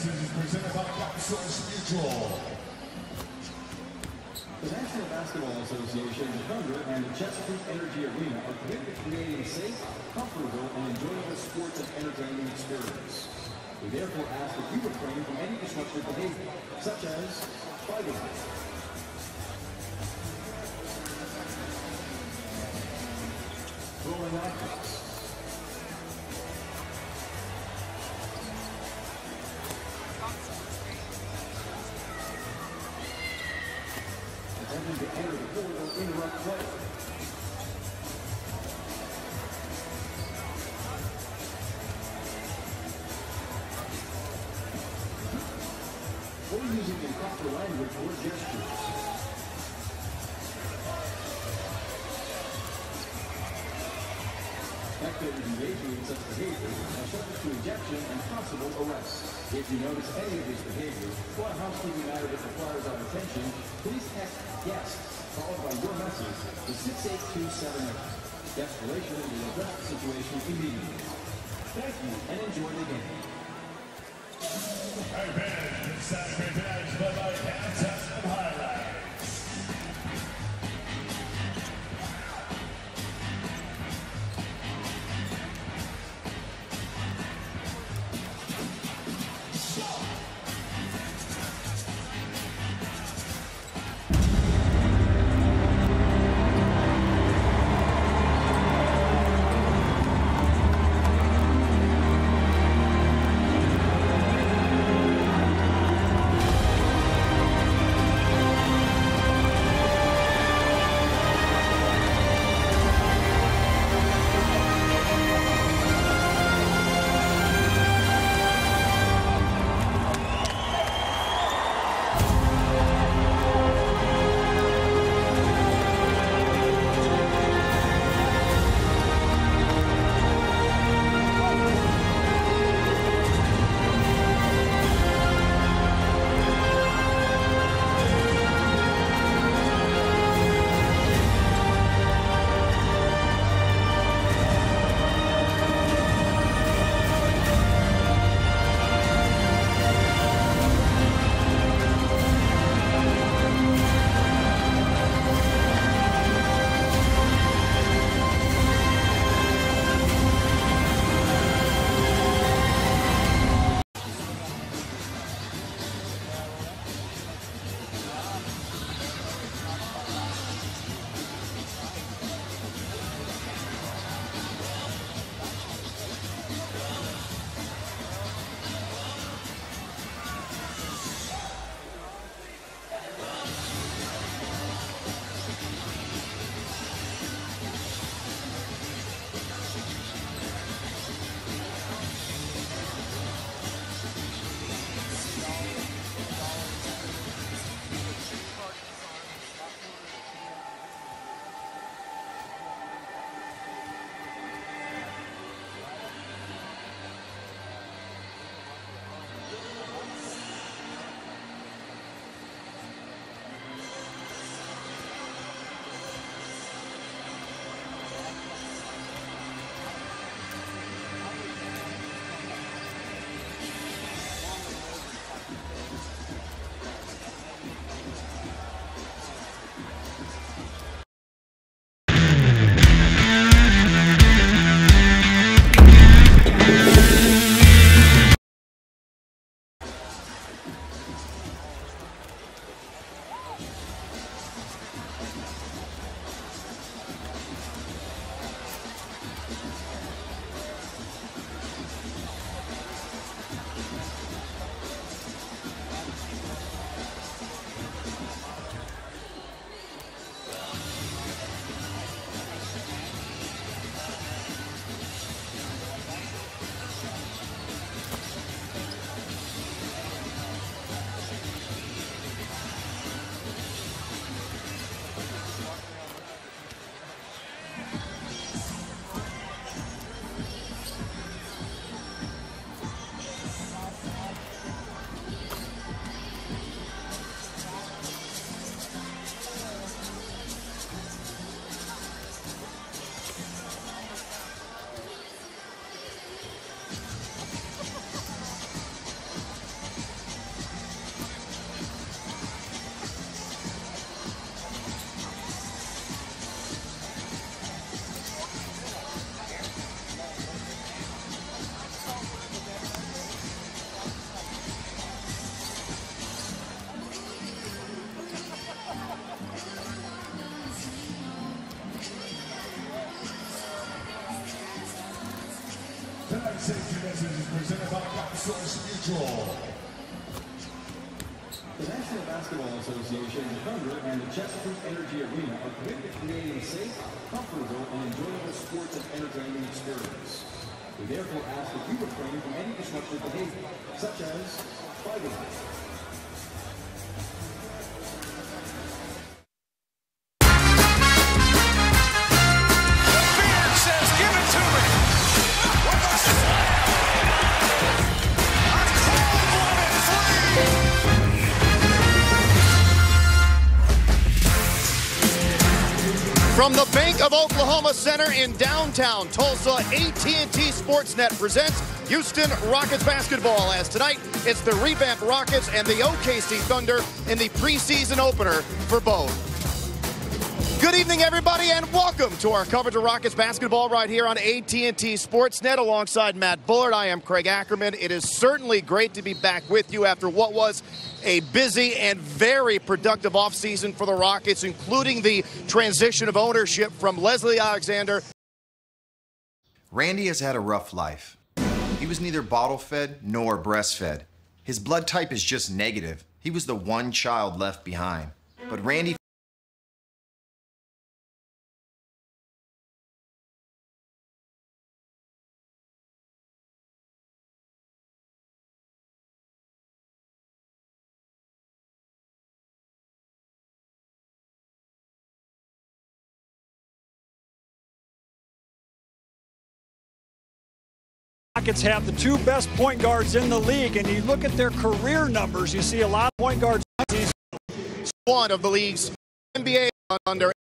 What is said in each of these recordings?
Services is presented by Source Mutual. The National Basketball Association, the Thunder, and the Chesapeake Energy Arena are committed to creating a safe, comfortable, and enjoyable sports and entertainment experience. We therefore ask that you refrain from any disruptive behavior, such as fighting, throwing objects, attempting to enter the court or interrupt play, or using improper language or gestures. Spectators engaging in such behavior are subject to ejection and possible arrest. If you notice any of this behavior or a housekeeping matter that requires our attention, please text guests followed by your message to 68278. Guest relations will address the situation immediately. Thank you and enjoy the game. Our band is Saturday night by Contest and Highlights. safety message is presented by Outsource Mutual. The National Basketball Association, the Thunder, and the Chesapeake Energy Arena are committed to creating a safe, comfortable, and enjoyable sports and entertainment experience. We therefore ask that you refrain from any disruptive behavior, such as fighting. From the Bank of Oklahoma Center in downtown Tulsa, AT&T Sportsnet presents Houston Rockets basketball, as tonight it's the revamped Rockets and the OKC Thunder in the preseason opener for both. Good evening, everybody, and welcome to our coverage of Rockets basketball right here on AT&T Sportsnet alongside Matt Bullard. I am Craig Ackerman. It is certainly great to be back with you after what was a busy and very productive offseason for the Rockets, including the transition of ownership from Leslie Alexander. Randy has had a rough life. He was neither bottle-fed nor breastfed. His blood type is just negative. He was the one child left behind. But Randy Rockets have the two best point guards in the league, and you look at their career numbers, you see a lot of point guards. One of the league's NBA under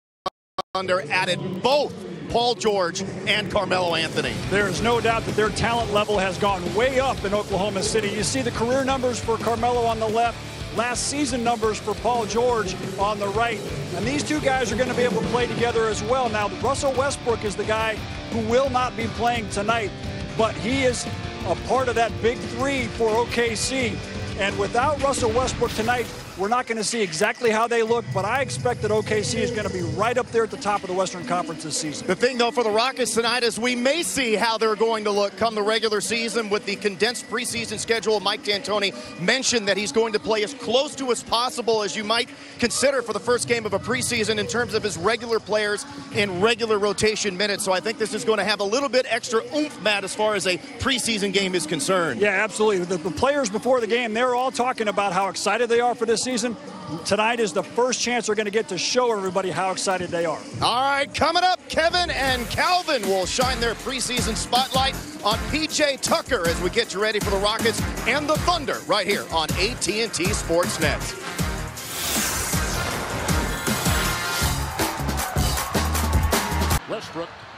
added both Paul George and Carmelo Anthony. There is no doubt that their talent level has gone way up in Oklahoma City. You see the career numbers for Carmelo on the left, last season numbers for Paul George on the right. And these two guys are going to be able to play together as well. Now, Russel Westbrook is the guy who will not be playing tonight, but he is a part of that big three for OKC. And without Russell Westbrook tonight, we're not going to see exactly how they look, but I expect that OKC is going to be right up there at the top of the Western Conference this season. The thing, though, for the Rockets tonight is we may see how they're going to look come the regular season with the condensed preseason schedule. Mike D'Antoni mentioned that he's going to play as close to as possible as you might consider for the first game of a preseason in terms of his regular players in regular rotation minutes. So I think this is going to have a little bit extra oomph, Matt, as far as a preseason game is concerned. Yeah, absolutely. The players before the game, they're all talking about how excited they are for this season. Tonight is the first chance they're going to get to show everybody how excited they are. All right, coming up, Kevin and Calvin will shine their preseason spotlight on P.J. Tucker as we get you ready for the Rockets and the Thunder right here on AT&T Sportsnet.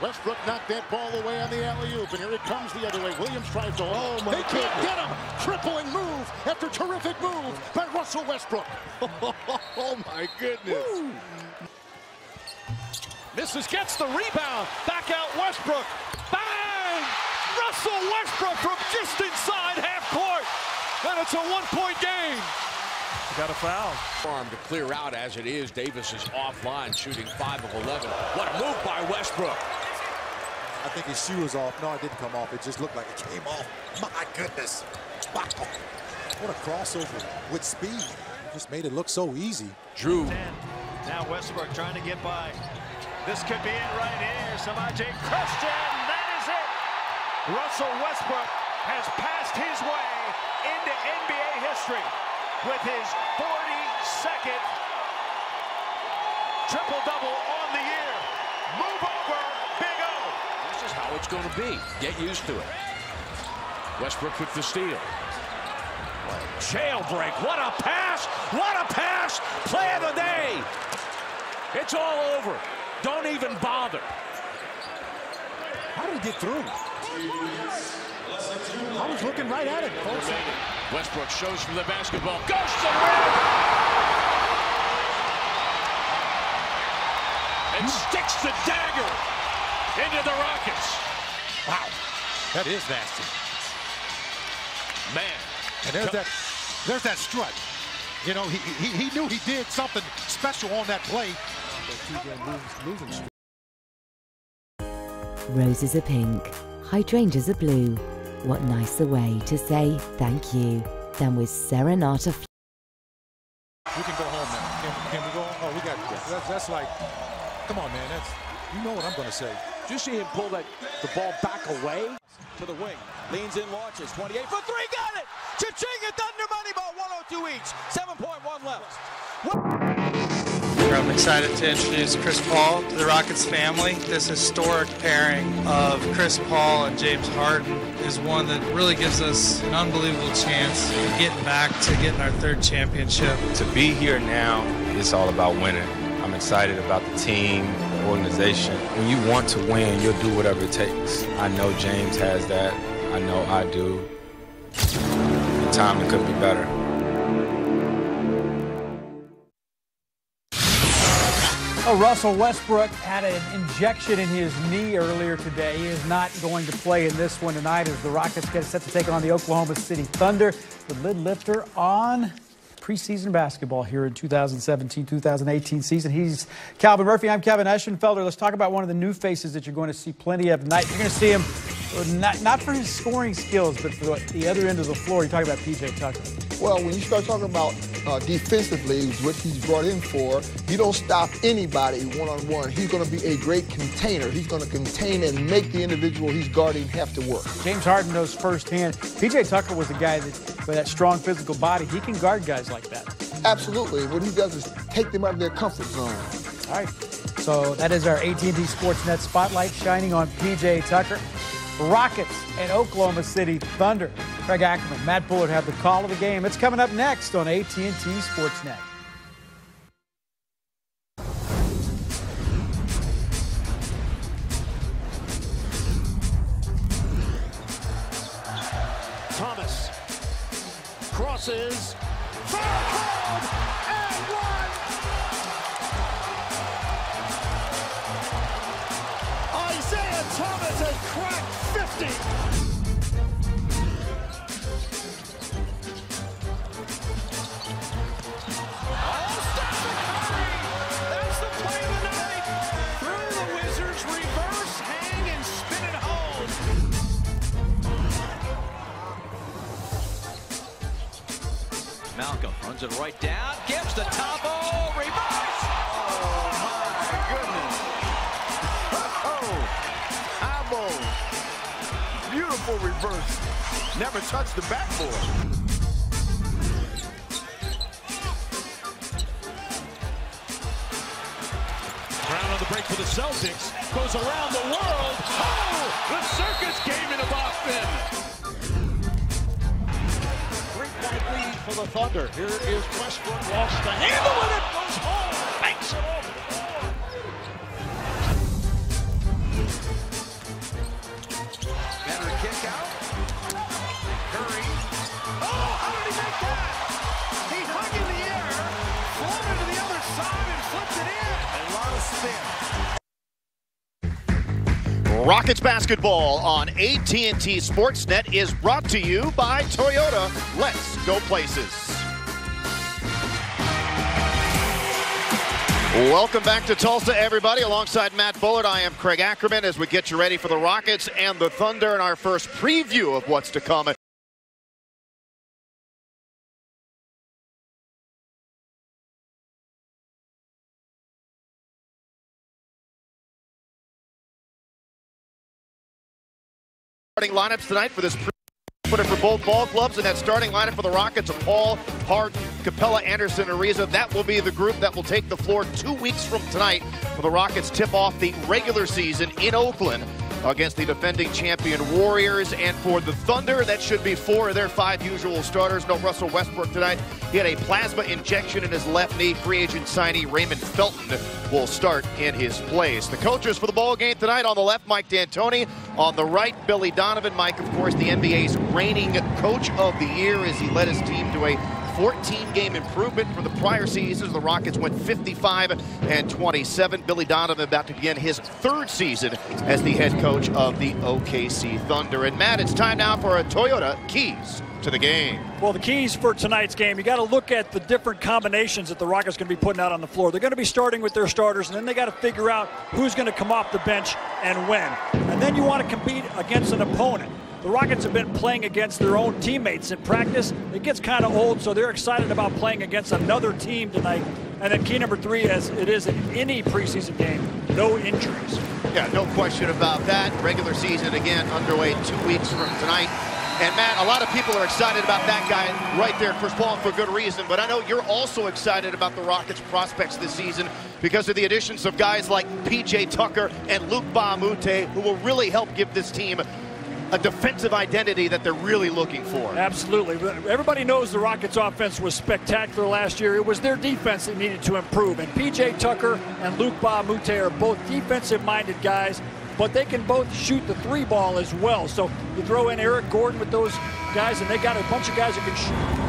Westbrook knocked that ball away on the alley-oop, and here it comes the other way. Williams tries to they can't get him. Tripling move after terrific move by Russell Westbrook. Oh my goodness. Woo. Misses, gets the rebound. Back out Westbrook. Bang! Russell Westbrook from just inside half court. And it's a one-point game. Got a foul. Arm to clear out as it is. Davis is offline, shooting 5 of 11. What a move by Westbrook. I think his shoe was off. No, it didn't come off. It just looked like it came off. My goodness. Wow. What a crossover with speed. Just made it look so easy. Drew. Now Westbrook trying to get by. This could be it right here. Samaje Christian. That is it. Russell Westbrook has passed his way into NBA history with his 42nd triple-double on the year. Move over, Big O. This is how it's going to be. Get used to it. Westbrook with the steal. Jailbreak. What a pass. What a pass. Play of the day. It's all over. Don't even bother. How did he get through? I was looking right at it, folks. Westbrook shows from the basketball. Goes to the rim. And sticks the dagger into the Rockets. Wow. That is nasty. Man. And there's that strut. You know, he knew he did something special on that play. Roses are pink, hydrangeas are blue. what nicer way to say thank you than with Serenata. We can go home now. Can we go home? Oh, we got that's like, come on, man. You know what I'm going to say. Did you see him pull the ball back away? To the wing. Leans in, launches. 28 for three. Got it! Cha-ching! A Thunder money ball. 102 each. 7.1 left. I'm excited to introduce Chris Paul to the Rockets family. This historic pairing of Chris Paul and James Harden is one that really gives us an unbelievable chance of getting back to getting our third championship. To be here now, it's all about winning. I'm excited about the team, the organization. When you want to win, you'll do whatever it takes. I know James has that. I know I do. The timing couldn't be better. Oh, Russell Westbrook had an injection in his knee earlier today. He is not going to play in this one tonight as the Rockets get set to take on the Oklahoma City Thunder. The lid lifter on preseason basketball here in 2017-2018 season. He's Calvin Murphy. I'm Kevin Eschenfelder. Let's talk about one of the new faces that you're going to see plenty of tonight. You're going to see him not for his scoring skills, but for the other end of the floor. You're talking about P.J. Tucker. Well, when you start talking about defensively, what he's brought in for, you don't stop anybody one-on-one. He's going to be a great container. He's going to contain and make the individual he's guarding have to work. James Harden knows firsthand. P.J. Tucker was a guy that, with that strong physical body, he can guard guys like that. Absolutely. What he does is take them out of their comfort zone. All right. So that is our AT&T Sportsnet Spotlight shining on P.J. Tucker. Rockets and Oklahoma City Thunder. Craig Ackerman, Matt Bullard have the call of the game. It's coming up next on AT&T Sportsnet. Thomas crosses, foul called, and one. Isaiah Thomas has cracked 50. Malcolm runs it right down, gives the top, reverse! Oh, my goodness. Eyeball. Beautiful reverse. Never touched the backboard. Brown on the break for the Celtics. Goes around the world. Oh, the circus came in a Boston. 3-point lead for the Thunder. Here is Westbrook, lost the handle, and it goes home. Banks it over the ball. Better kick out. Curry. Oh, how did he make that? He hung in the air, floated to the other side, and flipped it in. A lot of spin. Rockets basketball on AT&T Sportsnet is brought to you by Toyota. Let's go places. Welcome back to Tulsa, everybody. Alongside Matt Bullard, I am Craig Ackerman as we get you ready for the Rockets and the Thunder in our first preview of what's to come. Starting lineups tonight for this for both ball clubs, and that starting lineup for the Rockets of Paul, Harden, Capella, Anderson, Ariza. That will be the group that will take the floor 2 weeks from tonight when the Rockets tip off the regular season in Oakland against the defending champion Warriors. And for the Thunder, that should be 4 of their 5 usual starters. No Russell Westbrook tonight. He had a plasma injection in his left knee. Free agent signee Raymond Felton will start in his place. The coaches for the ball game tonight: on the left, Mike D'Antoni. On the right, Billy Donovan. Mike, of course, the NBA's reigning coach of the year as he led his team to a 14-game improvement from the prior seasons. The Rockets went 55-27. Billy Donovan about to begin his 3rd season as the head coach of the OKC Thunder. And Matt, it's time now for a Toyota Keys to the game. Well, the keys for tonight's game, you got to look at the different combinations that the Rockets going to be putting out on the floor. They're going to be starting with their starters, and then they got to figure out who's going to come off the bench and when. And then you want to compete against an opponent. the Rockets have been playing against their own teammates in practice. It gets kind of old, so they're excited about playing against another team tonight. And then key number 3, as it is in any preseason game, no injuries. Yeah, no question about that. Regular season, again, underway 2 weeks from tonight. And, Matt, a lot of people are excited about that guy right there, Chris Paul, for good reason. But I know you're also excited about the Rockets' prospects this season because of the additions of guys like P.J. Tucker and Luke Bahamute, who will really help give this team a defensive identity that they're really looking for. Absolutely. Everybody knows the Rockets' offense was spectacular last year. It was their defense that needed to improve. And P.J. Tucker and Luke Bahamute are both defensive-minded guys, but they can both shoot the 3 ball as well. So you throw in Eric Gordon with those guys, and they got a bunch of guys that can shoot.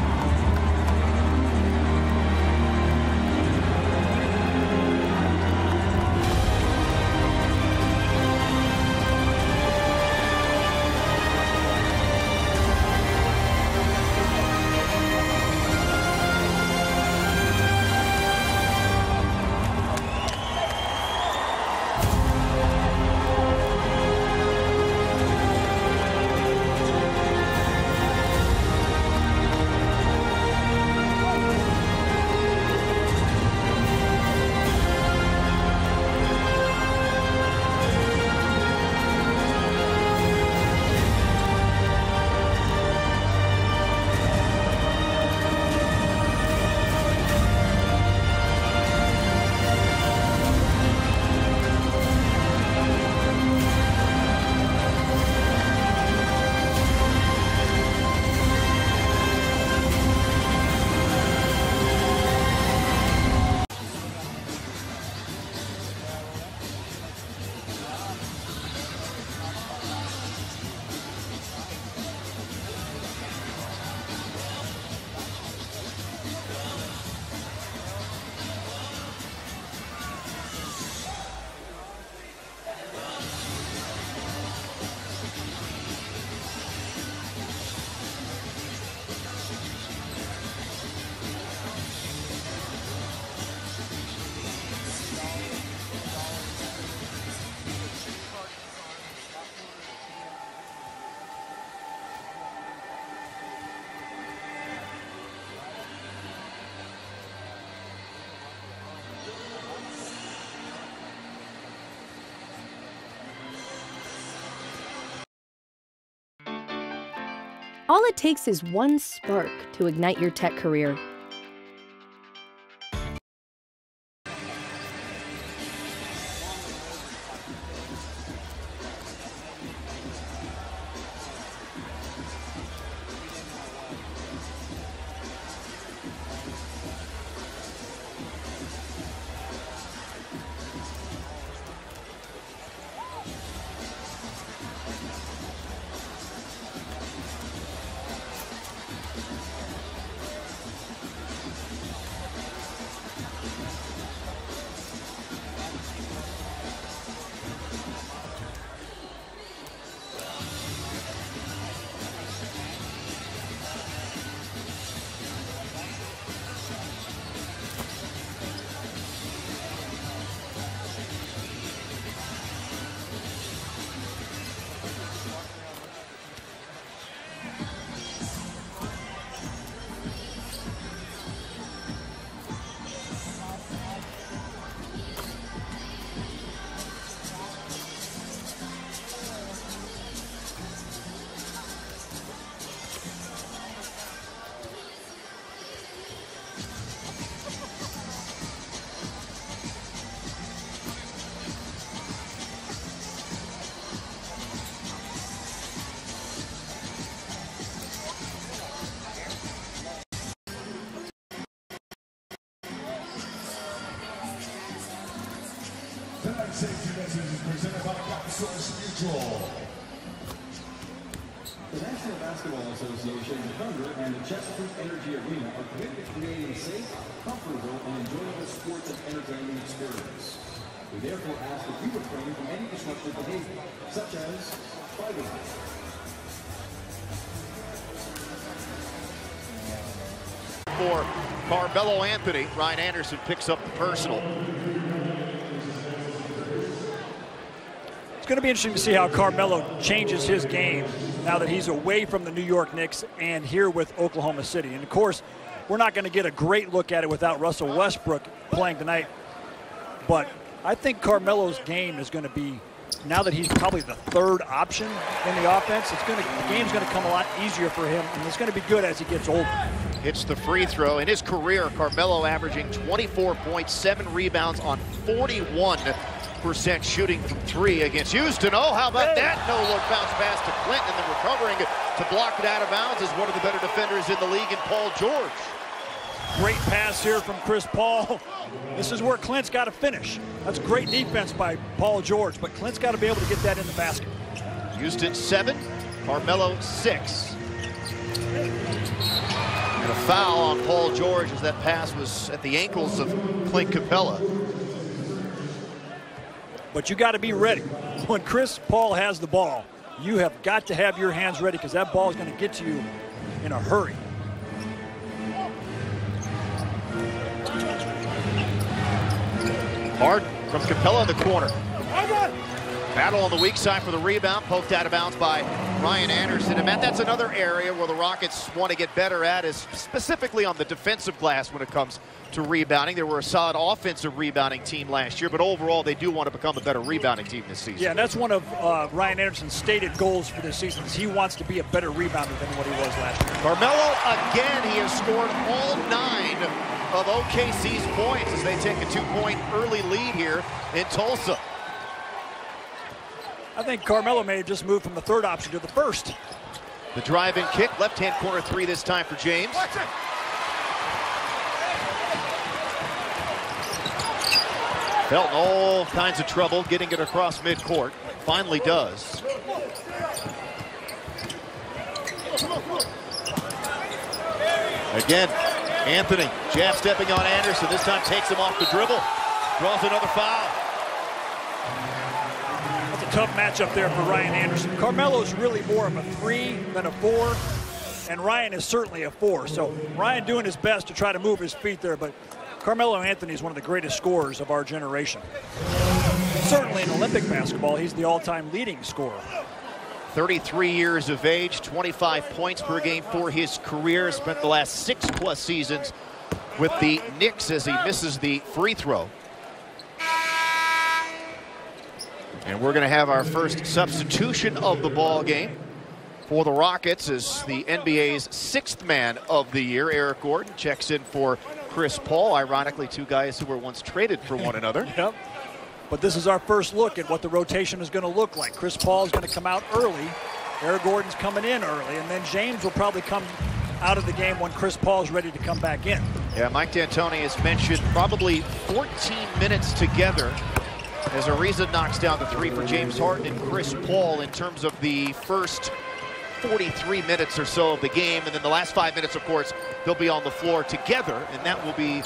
All it takes is one spark to ignite your tech career. Tonight's safety message is presented by Source Mutual. The National Basketball Association, the Thunder, and the Chesapeake Energy Arena are committed to creating a safe, comfortable, and enjoyable sports and entertainment experience. We therefore ask that you refrain from any disruptive behavior, such as fighting. For Carmelo Anthony, Ryan Anderson picks up the personal. It's going to be interesting to see how Carmelo changes his game now that he's away from the New York Knicks and here with Oklahoma City. And, of course, we're not going to get a great look at it without Russell Westbrook playing tonight. But I think Carmelo's game is going to be, now that he's probably the third option in the offense, the game's going to come a lot easier for him, and it's going to be good as he gets older. Hits the free throw. In his career, Carmelo averaging 24 points, 7 rebounds on 41% shooting from 3 against Houston. Oh, how about that no-look bounce pass to Clint, and then recovering to block it out of bounds is one of the better defenders in the league in Paul George. Great pass here from Chris Paul. This is where Clint's got to finish. That's great defense by Paul George, but Clint's got to be able to get that in the basket. Houston 7, Carmelo 6. And a foul on Paul George as that pass was at the ankles of Clint Capella. But you got to be ready. When Chris Paul has the ball, you have got to have your hands ready because that ball is going to get to you in a hurry. Harden from Capella in the corner. Battle on the weak side for the rebound, poked out of bounds by Ryan Anderson. And Matt, that's another area where the Rockets want to get better at, is specifically on the defensive glass when it comes to rebounding. They were a solid offensive rebounding team last year, but overall they do want to become a better rebounding team this season. Yeah, and that's one of Ryan Anderson's stated goals for this season, is he wants to be a better rebounder than what he was last year. Carmelo, again, he has scored all 9 of OKC's points as they take a 2-point early lead here in Tulsa. I think Carmelo may have just moved from the third option to the first. The drive-in kick, left-hand corner 3 this time for James. Felt in all kinds of trouble getting it across midcourt. Finally does. Again, Anthony jab stepping on Anderson. This time takes him off the dribble. Draws another foul. That's a tough matchup there for Ryan Anderson. Carmelo's really more of a 3 than a 4, and Ryan is certainly a 4. So Ryan doing his best to try to move his feet there, but Carmelo Anthony is one of the greatest scorers of our generation. Certainly in Olympic basketball, he's the all-time leading scorer. 33 years of age, 25 points per game for his career. Spent the last 6+ seasons with the Knicks as he misses the free throw. And we're going to have our first substitution of the ball game for the Rockets as the NBA's 6th man of the year, Eric Gordon, checks in for Chris Paul. Ironically, 2 guys who were once traded for one another. Yep. But this is our first look at what the rotation is going to look like. Chris Paul is going to come out early. Eric Gordon's coming in early. And then James will probably come out of the game when Chris Paul is ready to come back in. Yeah, Mike D'Antoni has mentioned probably 14 minutes together as Ariza knocks down the 3 for James Harden and Chris Paul in terms of the first 43 minutes or so of the game. And then the last 5 minutes, of course, they'll be on the floor together. And that will be,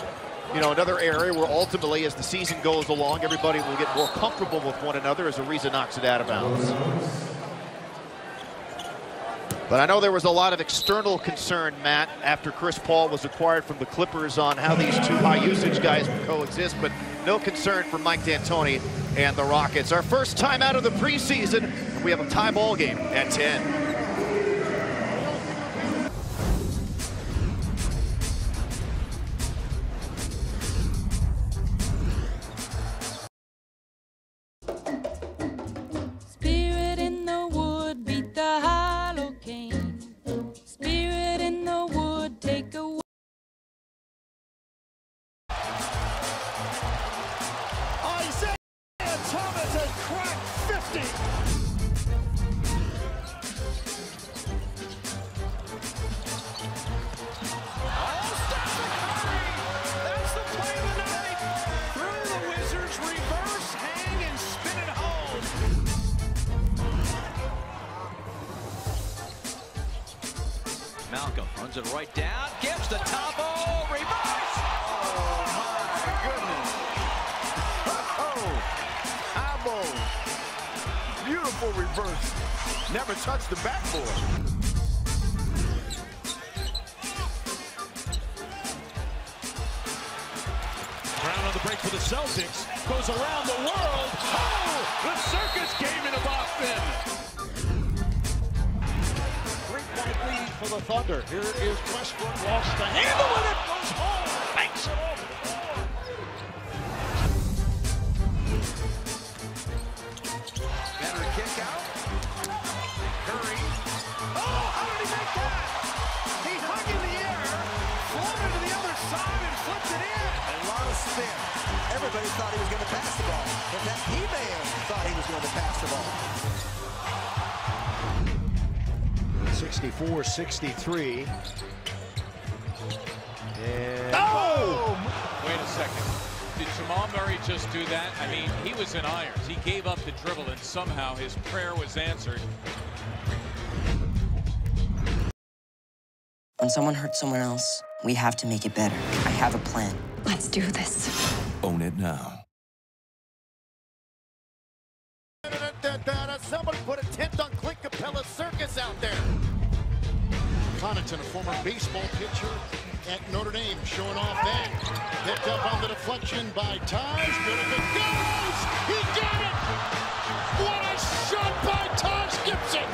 you know, another area where ultimately, as the season goes along, everybody will get more comfortable with one another as Ariza knocks it out of bounds. But I know there was a lot of external concern, Matt, after Chris Paul was acquired from the Clippers on how these 2 high-usage guys would coexist, but no concern for Mike D'Antoni and the Rockets. Our first time out of the preseason, and we have a tie ball game at 10. Malcolm runs it right down, gives the top, oh, reverse! Oh, my goodness. Oh, eyeball. Beautiful reverse. Never touched the backboard. Brown on the break for the Celtics. Goes around the world. Oh, the circus game in a the Thunder. Here is Westbrook, lost the handle, and it goes home. Banks it over the floor. Better kick out. Curry. Oh, how did he make that? He hung in the air, floated to the other side, and flipped it in. A lot of spin. Everybody thought he was going to pass the ball. In fact, he may have thought he was going to pass the ball. 64-63. And oh! Wait a second. Did Jamal Murray just do that? I mean, he was in irons. He gave up the dribble, and somehow his prayer was answered. When someone hurts someone else, we have to make it better. I have a plan. Let's do this. Own it now. Somebody put a tent on Clint Capella's circus out there. Connaughton, a former baseball pitcher at Notre Dame, showing off that. Picked up on the deflection by Taj. Good as it goes! He got it! What a shot by Taj Gibson!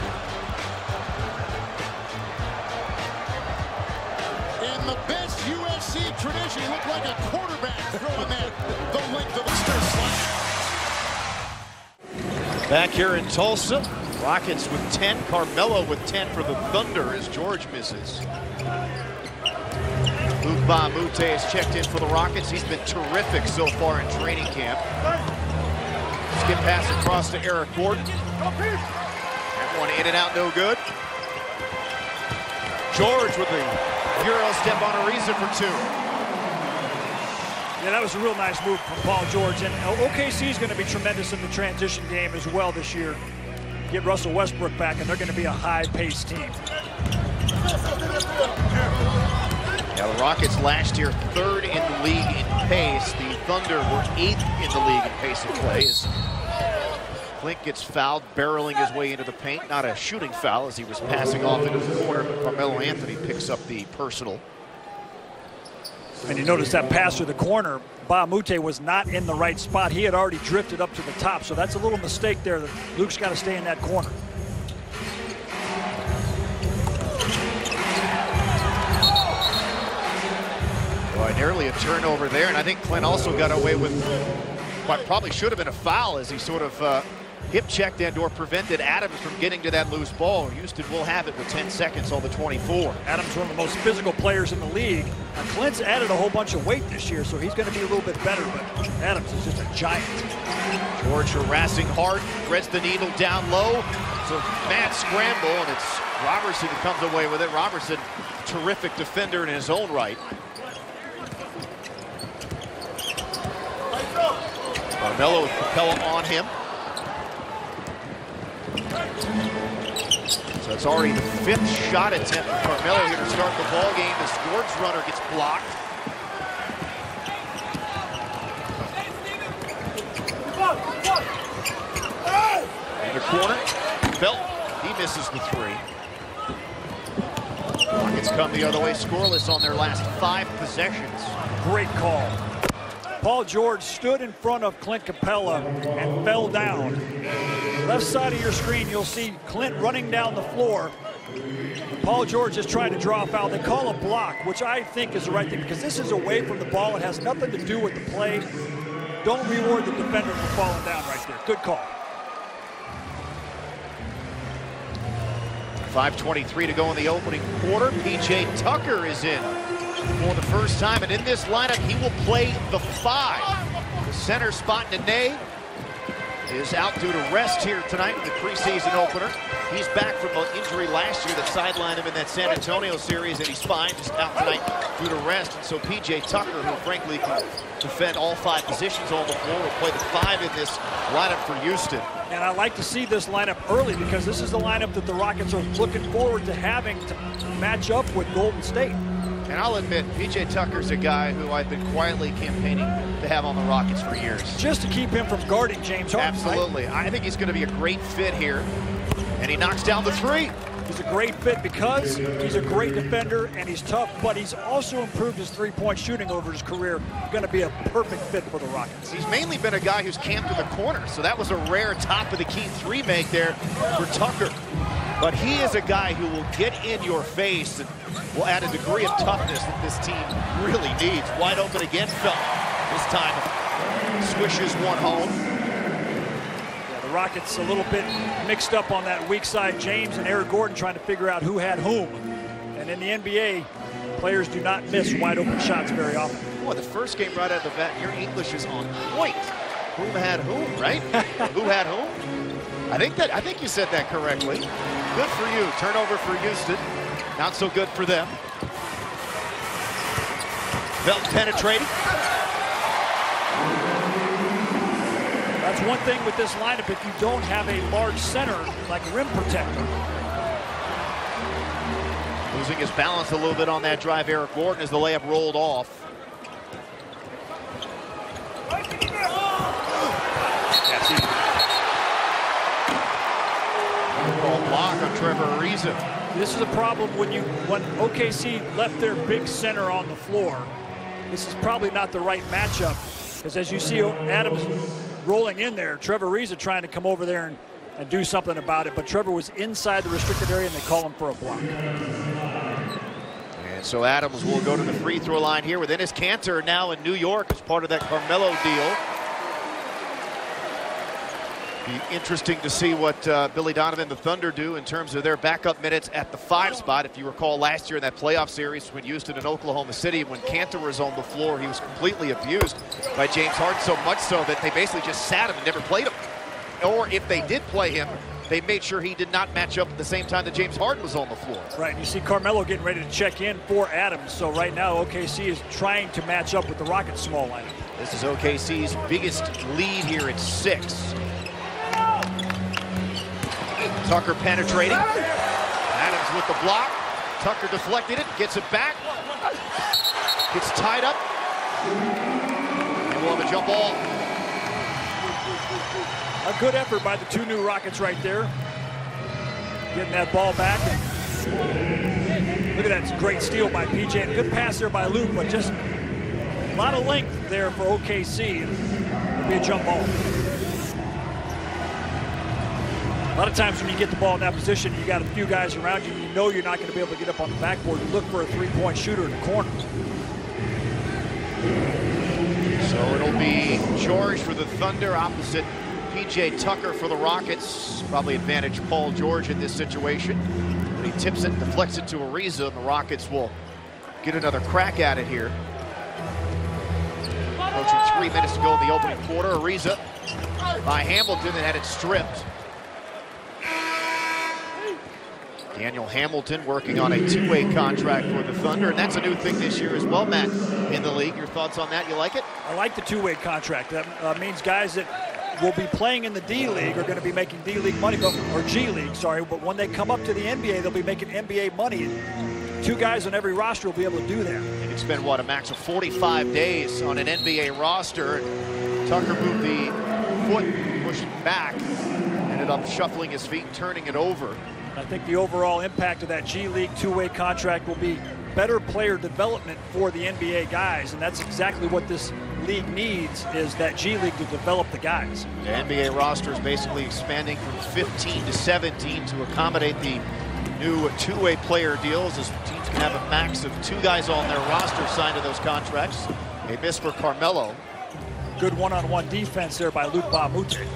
In the best USC tradition, he looked like a quarterback throwing that the length of the slide. Back here in Tulsa, Rockets with 10, Carmelo with 10 for the Thunder as George misses. Luke Bamute has checked in for the Rockets. He's been terrific so far in training camp. Skip pass across to Eric Gordon. That one in and out, no good. George with the Euro step on Ariza for two. Yeah, that was a real nice move from Paul George. And OKC is going to be tremendous in the transition game as well this year. Get Russell Westbrook back, and they're going to be a high-paced team. Yeah, the Rockets last year third in the league in pace. The Thunder were 8th in the league in pace of play. As Clint gets fouled, barreling his way into the paint. Not a shooting foul as he was passing off into the corner, but Carmelo Anthony picks up the personal. And you notice that pass to the corner, Bamute was not in the right spot. He had already drifted up to the top, so that's a little mistake there. That Luke's got to stay in that corner. Boy, nearly a turnover there, and I think Clint also got away with what probably should have been a foul as he sort of hip checked and/or prevented Adams from getting to that loose ball. Houston will have it with 10 seconds on the 24. Adams, one of the most physical players in the league. Now, Clint's added a whole bunch of weight this year, so he's going to be a little bit better, but Adams is just a giant. George harassing Harden, threads the needle down low. It's a mad scramble, and it's Robertson who comes away with it. Robertson, terrific defender in his own right. Melo with Capella on him. So it's already the 5th shot attempt for Carmelo here to start the ball game. The Sports runner gets blocked. In the corner, Belt, he misses the 3. Rockets come the other way, scoreless on their last 5 possessions. Great call. Paul George stood in front of Clint Capella and fell down. Left side of your screen, you'll see Clint running down the floor. Paul George is trying to draw a foul. They call a block, which I think is the right thing because this is away from the ball. It has nothing to do with the play. Don't reward the defender for falling down right there. Good call. 5:23 to go in the opening quarter. P.J. Tucker is in for the first time, and in this lineup, he will play the 5. The center spot, Nene, is out due to rest here tonight in the preseason opener. He's back from an injury last year that sidelined him in that San Antonio series, and he's fine, just out tonight due to rest. And so P.J. Tucker, who frankly can defend all 5 positions on the floor, will play the 5 in this lineup for Houston. And I like to see this lineup early because this is the lineup that the Rockets are looking forward to having to match up with Golden State. And I'll admit, P.J. Tucker's a guy who I've been quietly campaigning to have on the Rockets for years. Just to keep him from guarding James Harden. Absolutely. Right? I think he's going to be a great fit here. And he knocks down the 3. He's a great fit because he's a great defender and he's tough, but he's also improved his three-point shooting over his career. Going to be a perfect fit for the Rockets. He's mainly been a guy who's camped in the corner, so that was a rare top-of-the-key 3 make there for Tucker. But he is a guy who will get in your face and will add a degree of toughness that this team really needs. Wide open again, Felton. This time swishes one home. Yeah, the Rockets a little bit mixed up on that weak side. James and Eric Gordon trying to figure out who had whom. And in the NBA, players do not miss wide open shots very often. Boy, the first game right out of the bat, your English is on point. Whom had whom, right? Who had whom? I think you said that correctly. Good for you. Turnover for Houston. Not so good for them. Felton penetrating. That's one thing with this lineup, if you don't have a large center like a rim protector. Losing his balance a little bit on that drive, Eric Gordon, as the layup rolled off. Block on Trevor Ariza. This is a problem when OKC left their big center on the floor. This is probably not the right matchup, because as you see Adams rolling in there, Trevor Ariza trying to come over there and do something about it, but Trevor was inside the restricted area and they call him for a block. And so Adams will go to the free throw line here with Enes Kanter now in New York as part of that Carmelo deal. Be interesting to see what Billy Donovan and the Thunder do in terms of their backup minutes at the 5 spot. If you recall last year in that playoff series between Houston and Oklahoma City, when Kanter was on the floor, he was completely abused by James Harden, so much so that they basically just sat him and never played him. Or if they did play him, they made sure he did not match up at the same time that James Harden was on the floor. Right, and you see Carmelo getting ready to check in for Adams. So right now OKC is trying to match up with the Rockets' small lineup. This is OKC's biggest lead here at 6. Tucker penetrating. Adams with the block. Tucker deflected it, gets it back. Gets tied up. And we'll have a jump ball. A good effort by the 2 new Rockets right there. Getting that ball back. Look at that, it's a great steal by PJ. And good pass there by Luke, but just a lot of length there for OKC. It'll be a jump ball. A lot of times when you get the ball in that position, you got a few guys around you, you know you're not going to be able to get up on the backboard. You look for a 3-point shooter in the corner. So it'll be George for the Thunder, opposite PJ Tucker for the Rockets. Probably advantage Paul George in this situation. When he tips it, deflects it to Ariza, and the Rockets will get another crack at it here. Approaching 3 minutes to go in the opening quarter. Ariza by Hamilton and had it stripped. Daniel Hamilton working on a 2-way contract for the Thunder, and that's a new thing this year as well, Matt, in the league. Your thoughts on that? You like it? I like the 2-way contract. That means guys that will be playing in the D-League are going to be making D-League money, or G-League, sorry, but when they come up to the NBA, they'll be making NBA money. 2 guys on every roster will be able to do that. And you spend, what, a max of 45 days on an NBA roster. And Tucker moved the foot, pushed it back, ended up shuffling his feet and turning it over. I think the overall impact of that G-League 2-way contract will be better player development for the NBA guys, and that's exactly what this league needs, is that G-League to develop the guys. The NBA roster is basically expanding from 15 to 17 to accommodate the new 2-way player deals, as teams can have a max of 2 guys on their roster signed to those contracts. A miss for Carmelo. Good one-on-one defense there by Luke Bamute.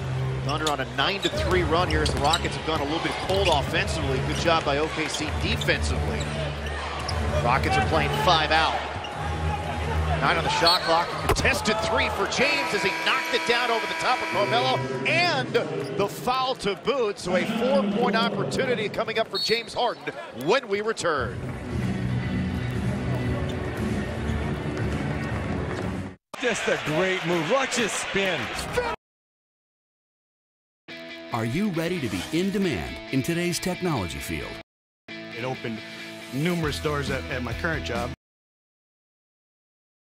Thunder on a 9-3 run here as the Rockets have gone a little bit cold offensively. Good job by OKC defensively. Rockets are playing 5 out. 9 on the shot clock. Contested 3 for James as he knocked it down over the top of Carmelo, and the foul to boot. So a 4-point opportunity coming up for James Harden when we return. Just a great move. Watch it spin. Are you ready to be in demand in today's technology field? It opened numerous doors at my current job.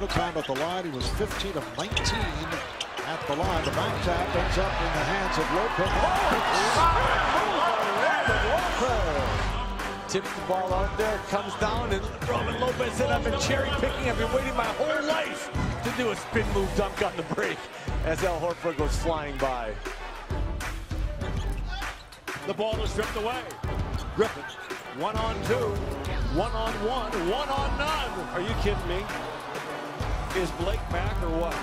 Time at the line, he was 15 of 19 at the line. The back tap ends up in the hands of Lopez. Tips the ball out there, comes down, and Robin Lopez said, I've been cherry picking. I've been waiting my whole life to do a spin move dunk on the break as Al Horford goes flying by. The ball is stripped away. Griffin, 1-on-2, 1-on-1, 1-on-none. Are you kidding me? Is Blake back or what?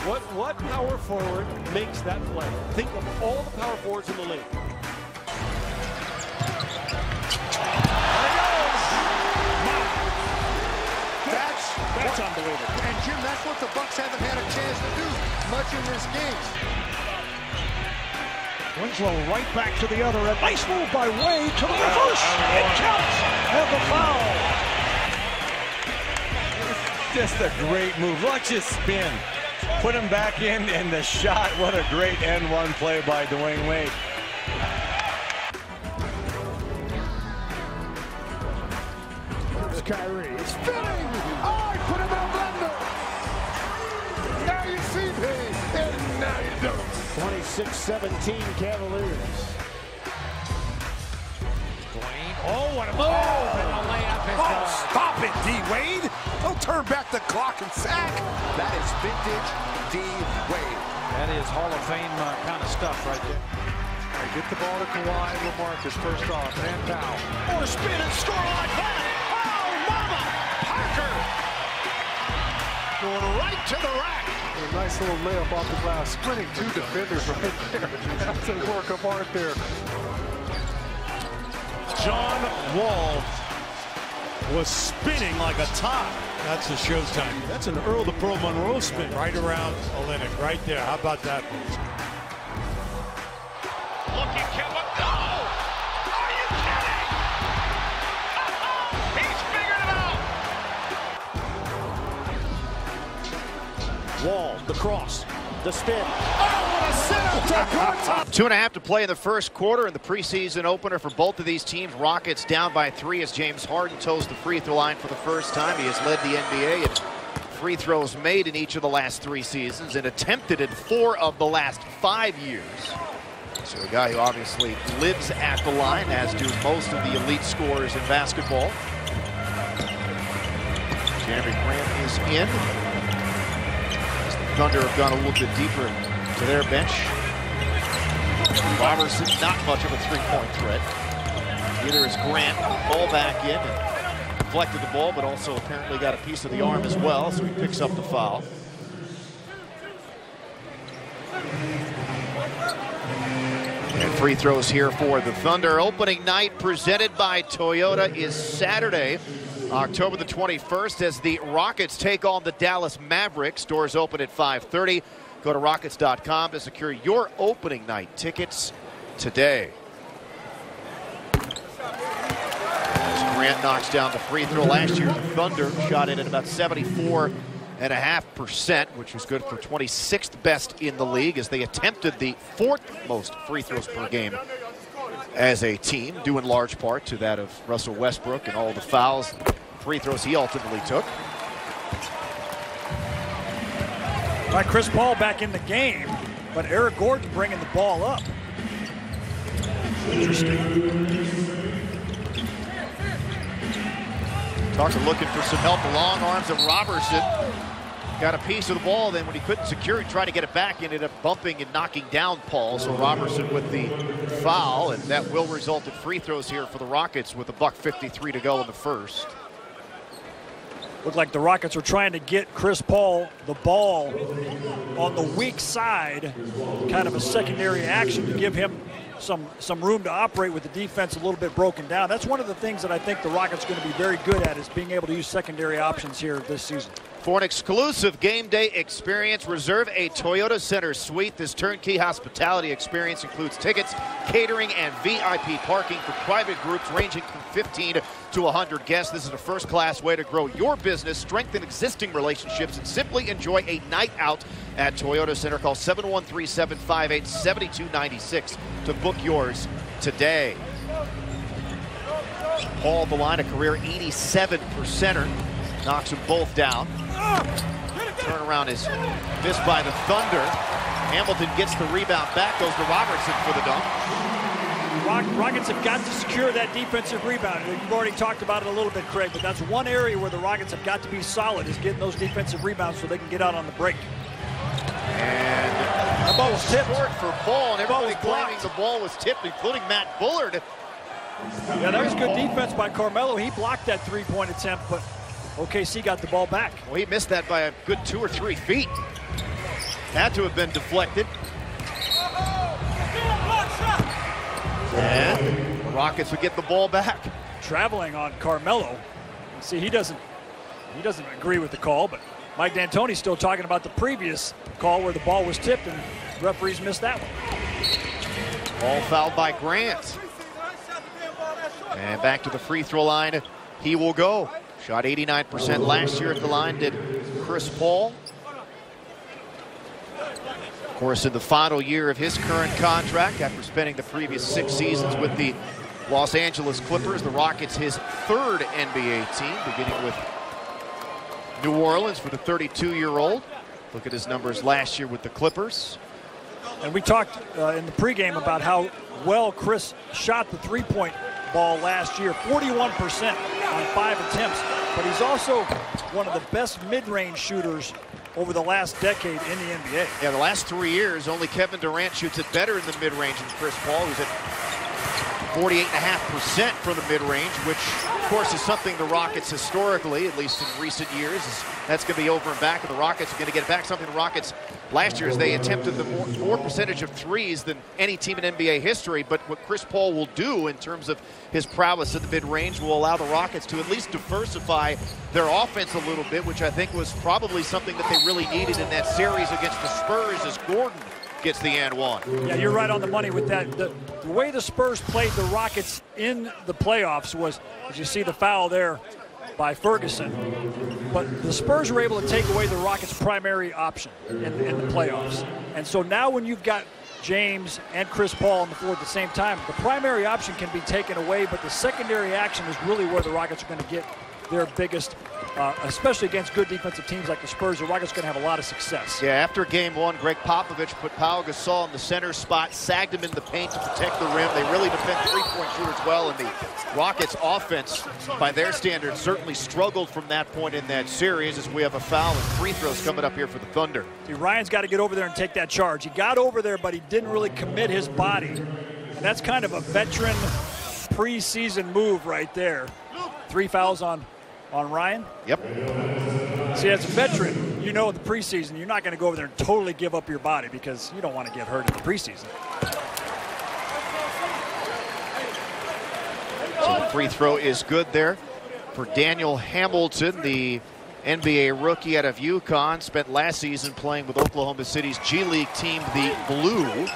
What power forward makes that play? Think of all the power forwards in the league. That's unbelievable. And Jim, that's what the Bucks haven't had a chance to do much in this game. Winslow right back to the other end. Nice move by Wade to the reverse. It counts. And the foul. Just a great move. Watch his spin. Put him back in, and the shot. What a great end-one play by Dwayne Wade. Here's Kyrie. It's spinning. Oh, he put him in a blender. Now you see me, and now you don't. 26-17 Cavaliers. Dwayne. Oh, what a move! And a layup is good. Stop it, D-Wade. Don't turn back the clock and sack. That is vintage D-Wade. That is Hall of Fame kind of stuff right there. All right, get the ball to Kawhi and LaMarcus first off, and foul. Or spin and score like that. Oh, mama! Parker! Going right to the rack. A nice little layup off the glass. Sprinting two defenders right there. That's a work of art there. John Wall was spinning like a top. That's a showtime. That's an Earl the Pearl Monroe spin. Right around Olenek, right there. How about that? Looking, Kevin. No! Are you kidding? He's figured it out. Wall, the cross, the spin. Oh, what a setup to Gortat. 2.5 to play in the first quarter in the preseason opener for both of these teams. Rockets down by 3 as James Harden toes the free throw line for the first time. He has led the NBA in free throws made in each of the last 3 seasons and attempted in 4 of the last 5 years. So a guy who obviously lives at the line, as do most of the elite scorers in basketball. Jeremy Grant is in. As the Thunder have gone a little bit deeper to their bench. Robertson, not much of a three-point threat. Neither is Grant. Ball back in and deflected the ball, but also apparently got a piece of the arm as well, so he picks up the foul. And free throws here for the Thunder. Opening night presented by Toyota is Saturday, October the 21st, as the Rockets take on the Dallas Mavericks. Doors open at 5:30. Go to Rockets.com to secure your opening night tickets today. As Grant knocks down the free throw. Last year, the Thunder shot in at about 74.5%, which was good for 26th best in the league, as they attempted the 4th most free throws per game as a team, due in large part to that of Russell Westbrook and all the fouls, free throws he ultimately took. Right, Chris Paul back in the game, but Eric Gordon bringing the ball up. Interesting. Tucker looking for some help. The long arms of Robertson. Got a piece of the ball, then when he couldn't secure it, tried to get it back, he ended up bumping and knocking down Paul. So Robertson with the foul, and that will result in free throws here for the Rockets with $1:53 to go in the first. Looked like the Rockets are trying to get Chris Paul the ball on the weak side, kind of a secondary action to give him some room to operate with the defense a little bit broken down. That's one of the things that I think the Rockets are going to be very good at, is being able to use secondary options here this season. For an exclusive game day experience, reserve a Toyota Center suite. This turnkey hospitality experience includes tickets, catering, and VIP parking for private groups ranging from 15 to 100 guests. This is a first-class way to grow your business, strengthen existing relationships, and simply enjoy a night out at Toyota Center. Call 713-758-7296 to book yours today. Paul, the line, a career 87%er. Knocks them both down. Turnaround is missed by the Thunder. Hamilton gets the rebound back, goes to Robertson for the dunk. Rockets have got to secure that defensive rebound. You've already talked about it a little bit, Craig, but that's one area where the Rockets have got to be solid, is getting those defensive rebounds so they can get out on the break. And the ball was tipped for Paul, and everybody claiming the ball was tipped, including Matt Bullard. Yeah, that was good defense by Carmelo. He blocked that three-point attempt, but OKC got the ball back. Well, he missed that by a good 2 or 3 feet. Had to have been deflected. And the Rockets would get the ball back. Traveling on Carmelo. See, he doesn't agree with the call, but Mike D'Antoni's still talking about the previous call where the ball was tipped and referees missed that one. Ball fouled by Grant. And back to the free throw line he will go. Shot 89% last year at the line, did Chris Paul. Of course, in the final year of his current contract, after spending the previous 6 seasons with the Los Angeles Clippers, the Rockets his 3rd NBA team, beginning with New Orleans for the 32-year-old. Look at his numbers last year with the Clippers. And we talked in the pregame about how well Chris shot the three-point ball last year, 41% on 5 attempts. But he's also one of the best mid-range shooters over the last decade in the NBA. Yeah, the last 3 years, only Kevin Durant shoots it better in the mid-range than Chris Paul, who's at 48.5% from the mid-range, which, of course, is something the Rockets historically, at least in recent years, that's going to be over and back, and the Rockets are going to get it back. Something the Rockets last year is they attempted the more percentage of threes than any team in NBA history, but what Chris Paul will do in terms of his prowess at the mid-range will allow the Rockets to at least diversify their offense a little bit, which I think was probably something that they really needed in that series against the Spurs as Gordon gets the and one. Yeah, you're right on the money with that. The way the Spurs played the Rockets in the playoffs was, as you see the foul there by Ferguson, but the Spurs were able to take away the Rockets' primary option in the playoffs. And so now when you've got James and Chris Paul on the floor at the same time, the primary option can be taken away, but the secondary action is really where the Rockets are going to get their biggest, especially against good defensive teams like the Spurs. The Rockets are going to have a lot of success. Yeah, after game 1, Greg Popovich put Pau Gasol in the center spot, sagged him in the paint to protect the rim. They really defend three-point shooters well, and the Rockets' offense, by their standards, certainly struggled from that point in that series as we have a foul and free throws coming up here for the Thunder. See, Ryan's got to get over there and take that charge. He got over there, but he didn't really commit his body. And that's kind of a veteran preseason move right there. 3 fouls on Ryan? Yep. See, as a veteran, you know the preseason, you're not going to go over there and totally give up your body because you don't want to get hurt in the preseason. So the free throw is good there for Daniel Hamilton, the NBA rookie out of UConn. Spent last season playing with Oklahoma City's G League team, the Blue.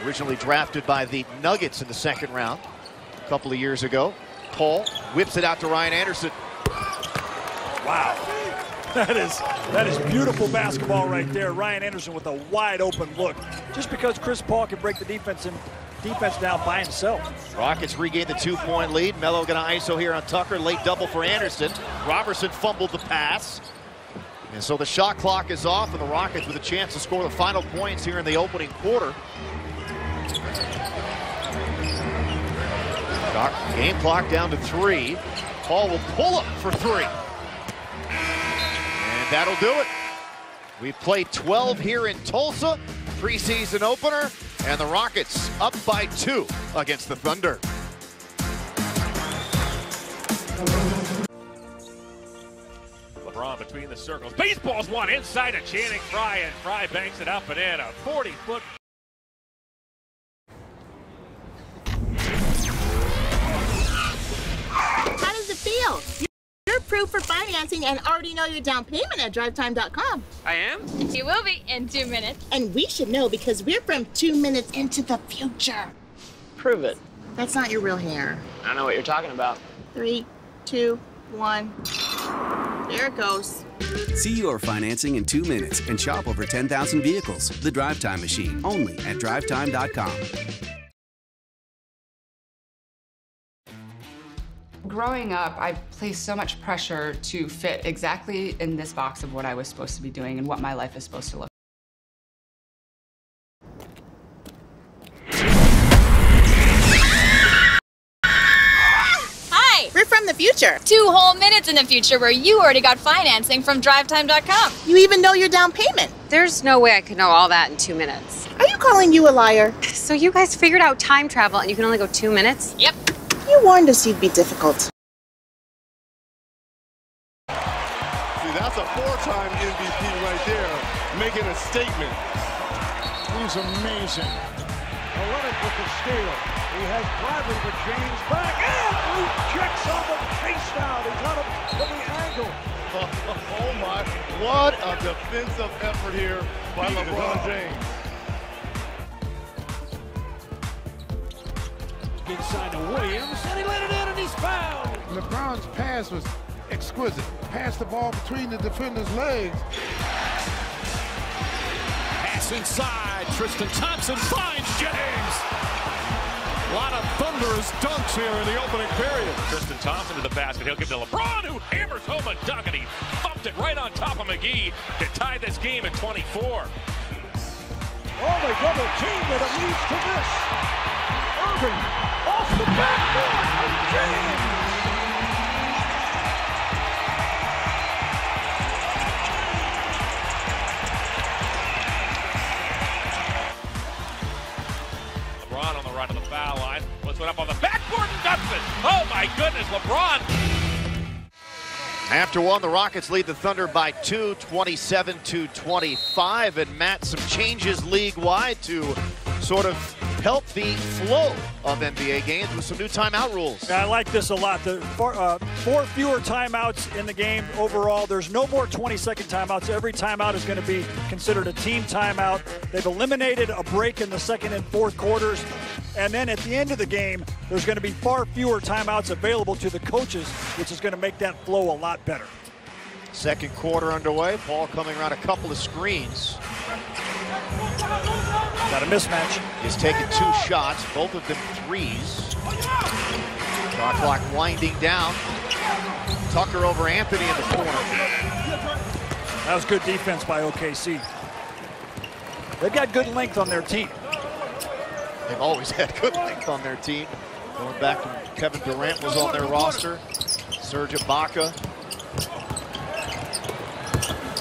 Originally drafted by the Nuggets in the 2nd round a couple of years ago. Paul whips it out to Ryan Anderson. Wow. That is beautiful basketball right there. Ryan Anderson with a wide open look. Just because Chris Paul can break the defense down by himself. Rockets regain the 2-point lead. Melo gonna ISO here on Tucker. Late double for Anderson. Robertson fumbled the pass. And so the shot clock is off, and the Rockets with a chance to score the final points here in the opening quarter. Game clock down to 3. Paul will pull up for 3. And that'll do it. We've played 12 here in Tulsa, preseason opener, and the Rockets up by 2 against the Thunder. LeBron between the circles. Baseball's one inside of Channing Frye, and Frye banks it up and in. A 40-foot. How does it feel? You're approved for financing and already know your down payment at drivetime.com. I am? You will be in 2 minutes. And we should know because we're from 2 minutes into the future. Prove it. That's not your real hair. I don't know what you're talking about. 3, 2, 1. There it goes. See your financing in 2 minutes and shop over 10,000 vehicles. The Drive Time Machine, only at drivetime.com. Growing up, I placed so much pressure to fit exactly in this box of what I was supposed to be doing and what my life is supposed to look like. Hi, we're from the future. 2 whole minutes in the future where you already got financing from drivetime.com. You even know your down payment. There's no way I could know all that in 2 minutes. Are you calling you a liar? So you guys figured out time travel and you can only go 2 minutes? Yep. You warned us you'd be difficult. See, that's a 4-time MVP right there, making a statement. He's amazing. Olenek with the steal. He has Bradley, but James back. And Luke checks on the chase down. He got him from the angle. Oh my, what a defensive effort here by LeBron James. Inside to Williams, and he let it in, and he's fouled. LeBron's pass was exquisite. Passed the ball between the defender's legs. Pass inside. Tristan Thompson finds James. A lot of thunderous dunks here in the opening period. Tristan Thompson to the basket. He'll give to LeBron, who hammers home a dunk, and he thumped it right on top of McGee to tie this game at 24. Oh, they double team, and it leads to this. Irving off the backboard from James. LeBron on the run to the foul line. Puts one up on the backboard and dumps it. Oh my goodness, LeBron. After one, the Rockets lead the Thunder by 2, 27-25. And Matt, some changes league-wide to sort of help the flow of NBA games with some new timeout rules. Yeah, I like this a lot. The four fewer timeouts in the game overall. There's no more 20-second timeouts. Every timeout is going to be considered a team timeout. They've eliminated a break in the second and fourth quarters. And then at the end of the game, there's going to be far fewer timeouts available to the coaches, which is going to make that flow a lot better. Second quarter underway. Paul coming around a couple of screens. Got a mismatch. He's taken 2 shots, both of them threes. Shot clock winding down. Tucker over Anthony in the corner. That was good defense by OKC. They've got good length on their team. They've always had good length on their team. Going back to Kevin Durant was on their roster. Serge Ibaka.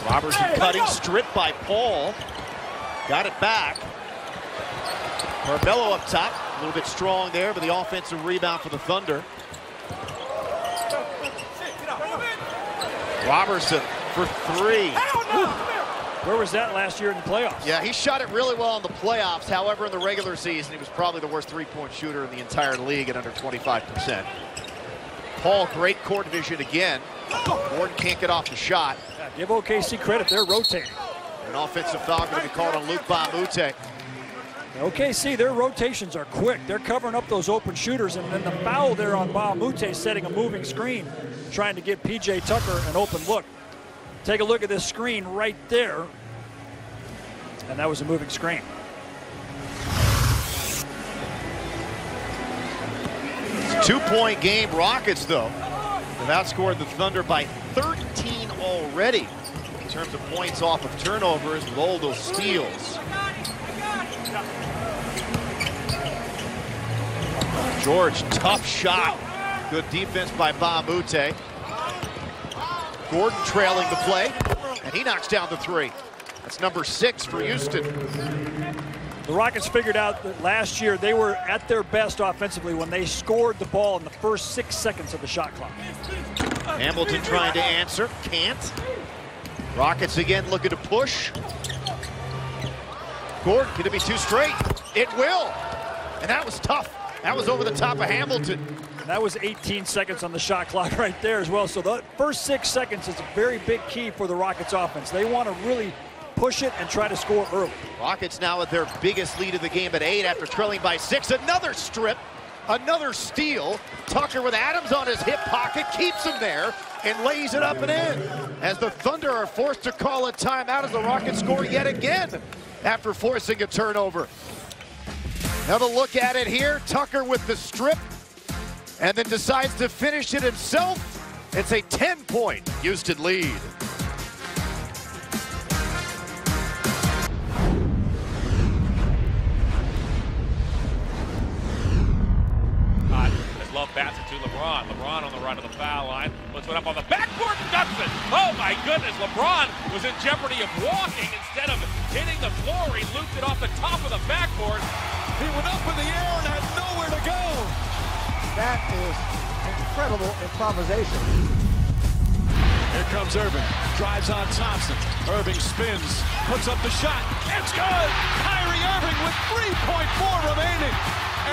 Robertson cutting, stripped by Paul. Got it back. Melo up top, a little bit strong there, but the offensive rebound for the Thunder. Robertson for 3. Where was that last year in the playoffs? Yeah, he shot it really well in the playoffs. However, in the regular season, he was probably the worst three-point shooter in the entire league at under 25%. Paul, great court vision again. Gordon can't get off the shot. Yeah, give OKC credit, they're rotating. An offensive foul going to be called on Luke Bamute. OKC, their rotations are quick. They're covering up those open shooters, and then the foul there on Bamute setting a moving screen, trying to give P.J. Tucker an open look. Take a look at this screen right there, and that was a moving screen. It's a 2-point game. Rockets, though, have outscored the Thunder by 13 already in terms of points off of turnovers with all those steals. George, tough shot. Good defense by Bamute. Gordon trailing the play, and he knocks down the 3. That's number 6 for Houston. The Rockets figured out that last year they were at their best offensively when they scored the ball in the first 6 seconds of the shot clock. Hamilton trying to answer, can't. Rockets again looking to push. Gordon, could it be 2 straight? It will, and that was tough. That was over the top of Hamilton. And that was 18 seconds on the shot clock right there as well. So the first 6 seconds is a very big key for the Rockets offense. They want to really push it and try to score early. Rockets now at their biggest lead of the game at 8 after trailing by 6. Another strip, another steal. Tucker with Adams on his hip pocket, keeps him there and lays it up and in. As the Thunder are forced to call a timeout as the Rockets score yet again after forcing a turnover. Another look at it here. Tucker with the strip and then decides to finish it himself. It's a 10-point Houston lead. Love bats it to LeBron. LeBron on the run to the foul line. Puts one up on the backboard and dumps it. Oh my goodness, LeBron was in jeopardy of walking instead of hitting the floor. He looped it off the top of the backboard. He went up in the air and had nowhere to go. That is incredible improvisation. Here comes Irving. Drives on Thompson. Irving spins. Puts up the shot. It's good! Kyrie Irving with 3.4 remaining.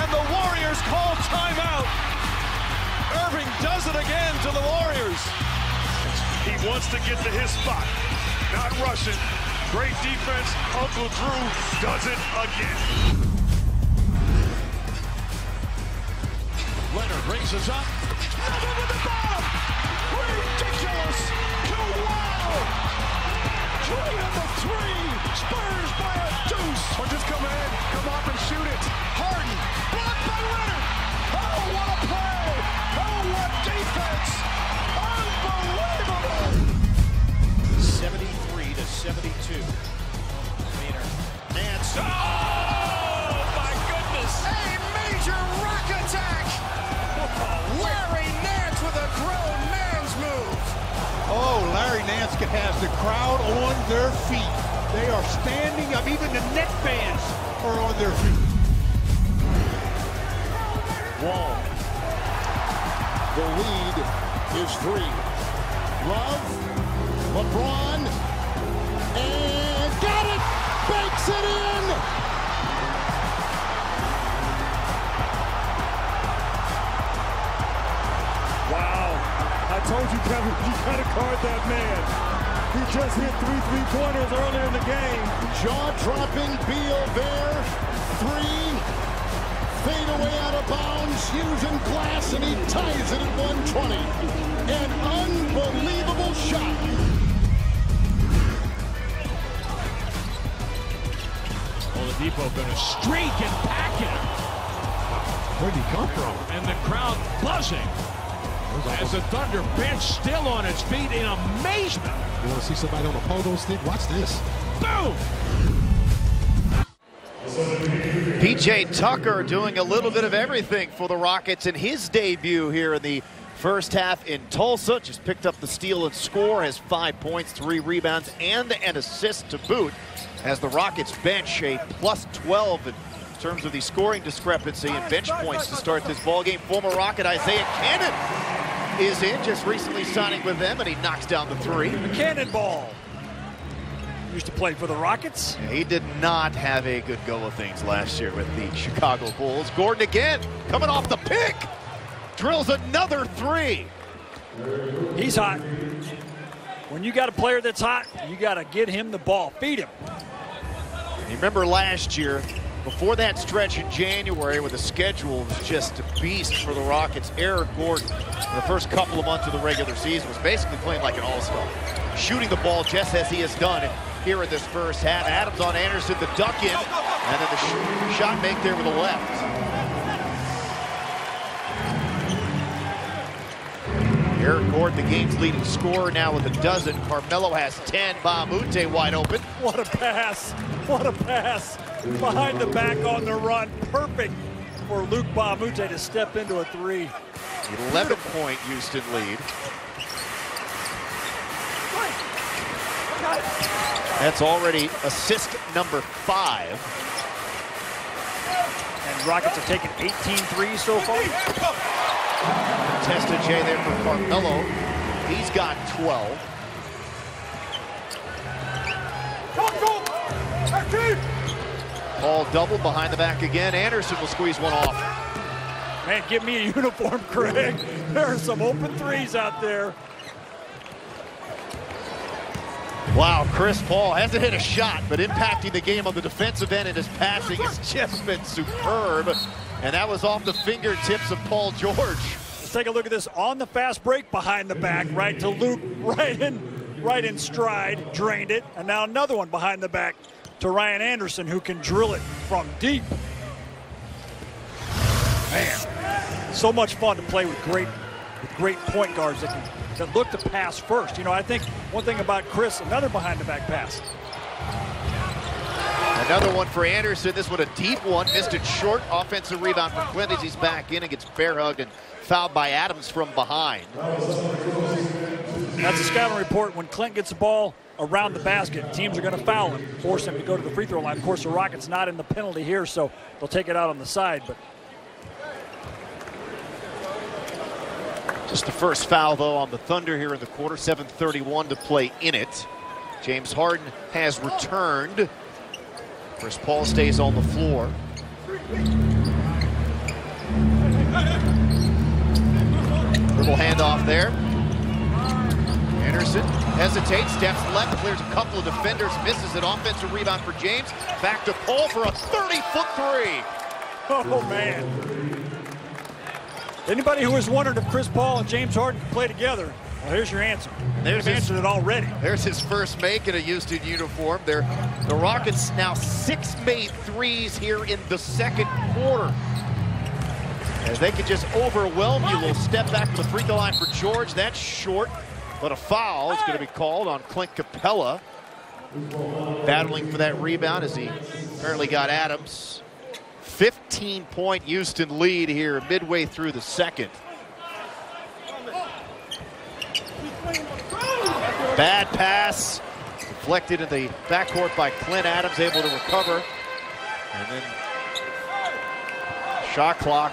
And the Warriors call timeout. Irving does it again to the Warriors. He wants to get to his spot. Not rushing. Great defense. Uncle Drew does it again. Leonard raises up. Leonard with the bomb! Ridiculous! Wow! 3 on the 3! Spurs by a deuce! Or just come in, come up and shoot it. Harden! Blocked by Leonard! Oh, what a play! Oh, what defense! Unbelievable! 73 to 72. Maynard. Nance. Oh, my goodness! A major rock attack! Larry Nance with a grown man's move! Oh, Larry Nance has the crowd on their feet. They are standing up. Even the net fans are on their feet. Wall. The lead is 3. Love. LeBron. And got it! Banks it in! Wow. I told you, Kevin, you got to guard that man. He just hit 3 3-pointers earlier in the game. Jaw-dropping Beal there. 3. Fade away out of bounds, using glass, and he ties it at 120. An unbelievable shot. Oladipo gonna streak and pack it. Where'd he come from? And the crowd buzzing. As the Thunder bench still on its feet in amazement. You want to see somebody on a pogo stick? Watch this. Boom! PJ Tucker doing a little bit of everything for the Rockets in his debut here in the first half in Tulsa. Just picked up the steal and score, has 5 points, 3 rebounds, and an assist to boot. As the Rockets bench a plus 12 in terms of the scoring discrepancy and bench points to start this ballgame. Former Rocket Isaiah Cannon is in, just recently signing with them, and he knocks down the 3. The Cannonball. Used to play for the Rockets. Yeah, he did not have a good go of things last year with the Chicago Bulls. Gordon again, coming off the pick, drills another 3. He's hot. When you got a player that's hot, you got to get him the ball, feed him. You remember last year, before that stretch in January where the schedule was just a beast for the Rockets, Eric Gordon, in the first couple of months of the regular season, was basically playing like an all-star. Shooting the ball just as he has done here in this first half. Adams on Anderson, the duck in, and then the shot make there with the left. Eric Gordon, the game's leading scorer now with a dozen. Carmelo has 10. Bahamute wide open. What a pass. What a pass. Behind the back on the run. Perfect for Luke Bahamute to step into a 3. 11-point Houston lead. That's already assist number 5. And Rockets have taken 18 threes so far. Testa J there for Carmelo. He's got 12. Ball double behind the back again. Anderson will squeeze one off. Man, give me a uniform, Craig. There are some open threes out there. Wow, Chris Paul hasn't hit a shot, but impacting the game on the defensive end, and his passing has just been superb. And that was off the fingertips of Paul George. Let's take a look at this on the fast break behind the back, right to Luke, right in stride, drained it. And now another one behind the back to Ryan Anderson, who can drill it from deep. Man, so much fun to play with great point guards that look to pass first. You know, I think one thing about Chris, another behind the back pass. Another one for Anderson. This one a deep one, missed it short. Offensive rebound for Quinn as he's back in and gets bear hugged and fouled by Adams from behind. That's a scouting report. When Clint gets the ball around the basket, teams are going to foul him, force him to go to the free throw line. Of course, the Rockets not in the penalty here, so they'll take it out on the side. But just the first foul, though, on the Thunder here in the quarter. 7:31 to play in it. James Harden has returned. Chris Paul stays on the floor. Dribble handoff there. Anderson hesitates, steps left, clears a couple of defenders, misses an offensive rebound for James. Back to Paul for a 30-foot three. Oh, man. Anybody who was wondering if Chris Paul and James Harden could play together, well, here's your answer. They've answered it already. There's his first make in a Houston uniform. The Rockets now 6 made threes here in the second quarter. As they could just overwhelm you. Little step back to the free throw line for George. That's short, but a foul is going to be called on Clint Capella. Battling for that rebound as he apparently got Adams. 15-point Houston lead here midway through the second. Bad pass, deflected in the backcourt by Clint. Adams able to recover. And then shot clock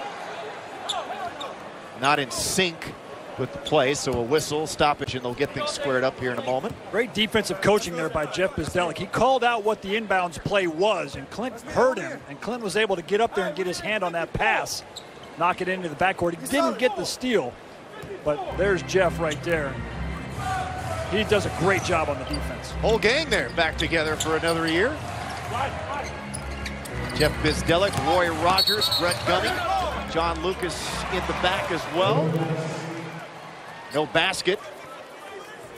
not in sync with the play, so a whistle, stoppage, and they'll get things squared up here in a moment. Great defensive coaching there by Jeff Bzdelik. He called out what the inbounds play was, and Clint heard him, and Clint was able to get up there and get his hand on that pass, knock it into the backcourt. He didn't get the steal, but there's Jeff right there. He does a great job on the defense. Whole gang there back together for another year. Jeff Bzdelik, Roy Rogers, Brett Gunning, John Lucas in the back as well. No basket,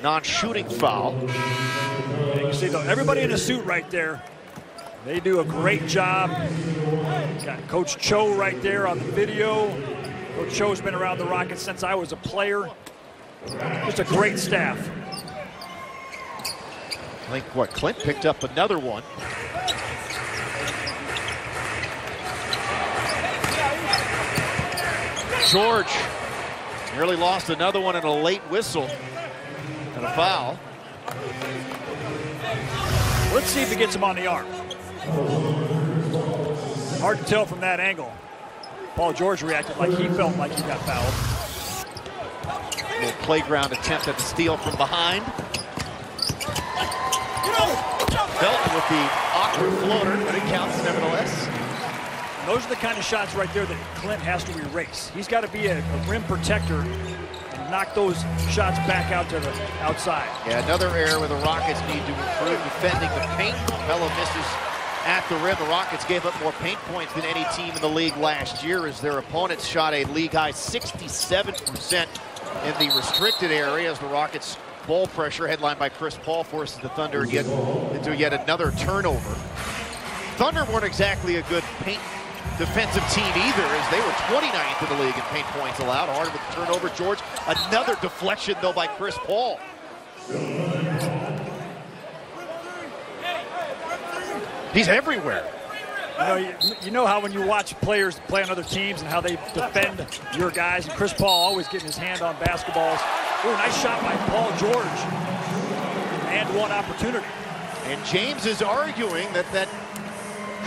non-shooting foul. And you can see everybody in a suit right there. They do a great job. Got Coach Cho right there on the video. Coach Cho's been around the Rockets since I was a player. Just a great staff. I think what Clint picked up another one. George nearly lost another one in a late whistle and a foul. Let's see if he gets him on the arm. Hard to tell from that angle. Paul George reacted like he felt like he got fouled. A little playground attempt at the steal from behind. Felton with the awkward floater, but it counts nevertheless. And those are the kind of shots right there that Clint has to erase. He's got to be a rim protector and knock those shots back out to the outside. Yeah, another area where the Rockets need to improve defending the paint. Melo misses at the rim. The Rockets gave up more paint points than any team in the league last year as their opponents shot a league-high 67% in the restricted area as the Rockets' ball pressure, headlined by Chris Paul, forces the Thunder into yet another turnover. Thunder weren't exactly a good paint defensive team either, as they were 29th in the league in paint points allowed. Harden with the turnover. George, another deflection though by Chris Paul. He's everywhere. You know how when you watch players play on other teams and how they defend your guys, and Chris Paul always getting his hand on basketballs. Ooh, nice shot by Paul George. And one opportunity. And James is arguing that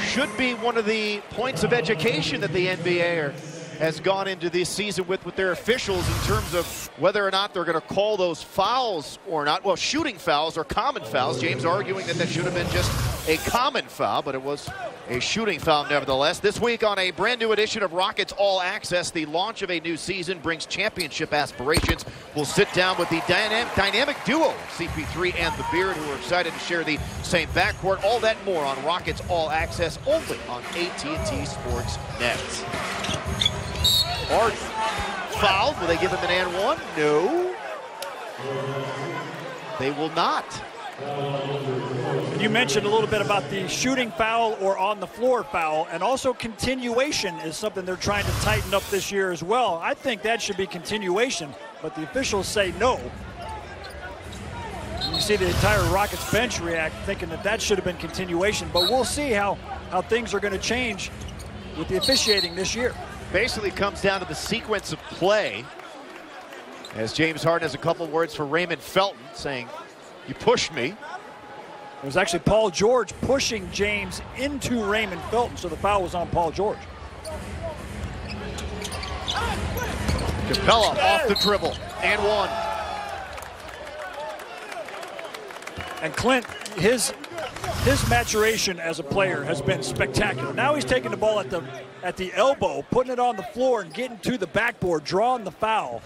should be one of the points of education that the NBA has gone into this season with their officials in terms of whether or not they're going to call those fouls or not. Well, shooting fouls or common fouls. James arguing that should have been just a common foul, but it was a shooting foul nevertheless. This week on a brand new edition of Rockets All Access, the launch of a new season brings championship aspirations. We'll sit down with the dynamic duo, CP3 and the Beard, who are excited to share the same backcourt. All that and more on Rockets All Access, only on AT&T Sports Net. Harden fouled. Will they give him an and one? No. They will not. You mentioned a little bit about the shooting foul or on the floor foul, and also continuation is something they're trying to tighten up this year as well. I think that should be continuation, but the officials say no. You see the entire Rockets bench react, thinking that should have been continuation, but we'll see how things are going to change with the officiating this year. Basically comes down to the sequence of play. As James Harden has a couple words for Raymond Felton, saying, "You pushed me." It was actually Paul George pushing James into Raymond Felton, so the foul was on Paul George. Capella off the dribble, and one. And Clint, his maturation as a player has been spectacular. Now he's taking the ball at the elbow, putting it on the floor and getting to the backboard, drawing the foul.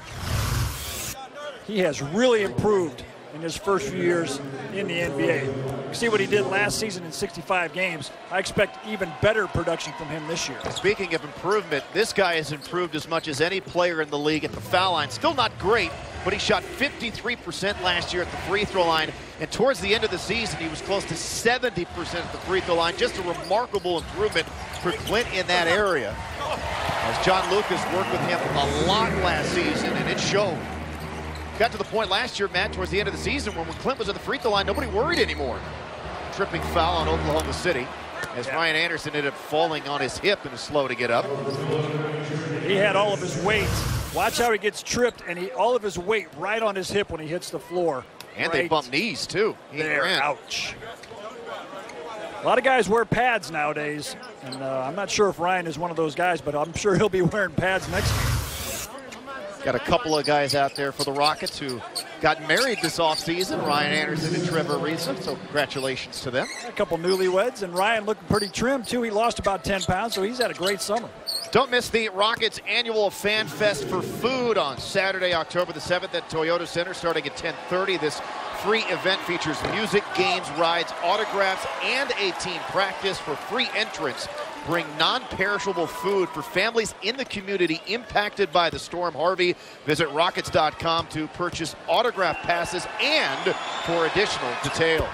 He has really improved in his first few years in the NBA. You see what he did last season in 65 games. I expect even better production from him this year. Speaking of improvement, this guy has improved as much as any player in the league at the foul line. Still not great, but he shot 53% last year at the free throw line. And towards the end of the season, he was close to 70% at the free throw line. Just a remarkable improvement for Clint in that area. As John Lucas worked with him a lot last season, and it showed. Got to the point last year, Matt, towards the end of the season when Clint was at the free throw line, nobody worried anymore. Tripping foul on Oklahoma City as Ryan Anderson ended up falling on his hip and is slow to get up. He had all of his weight. Watch how he gets tripped, and all of his weight right on his hip when he hits the floor. And they bump knees, too. There, ouch. A lot of guys wear pads nowadays, and I'm not sure if Ryan is one of those guys, but I'm sure he'll be wearing pads next year. Got a couple of guys out there for the Rockets who got married this offseason, Ryan Anderson and Trevor Ariza, so congratulations to them. A couple newlyweds, and Ryan looking pretty trim, too. He lost about 10 pounds, so he's had a great summer. Don't miss the Rockets annual Fan Fest for food on Saturday, October the 7th at Toyota Center starting at 10:30. This free event features music, games, rides, autographs, and a team practice. For free entrance, bring non-perishable food for families in the community impacted by the storm Harvey. Visit Rockets.com to purchase autograph passes and for additional details.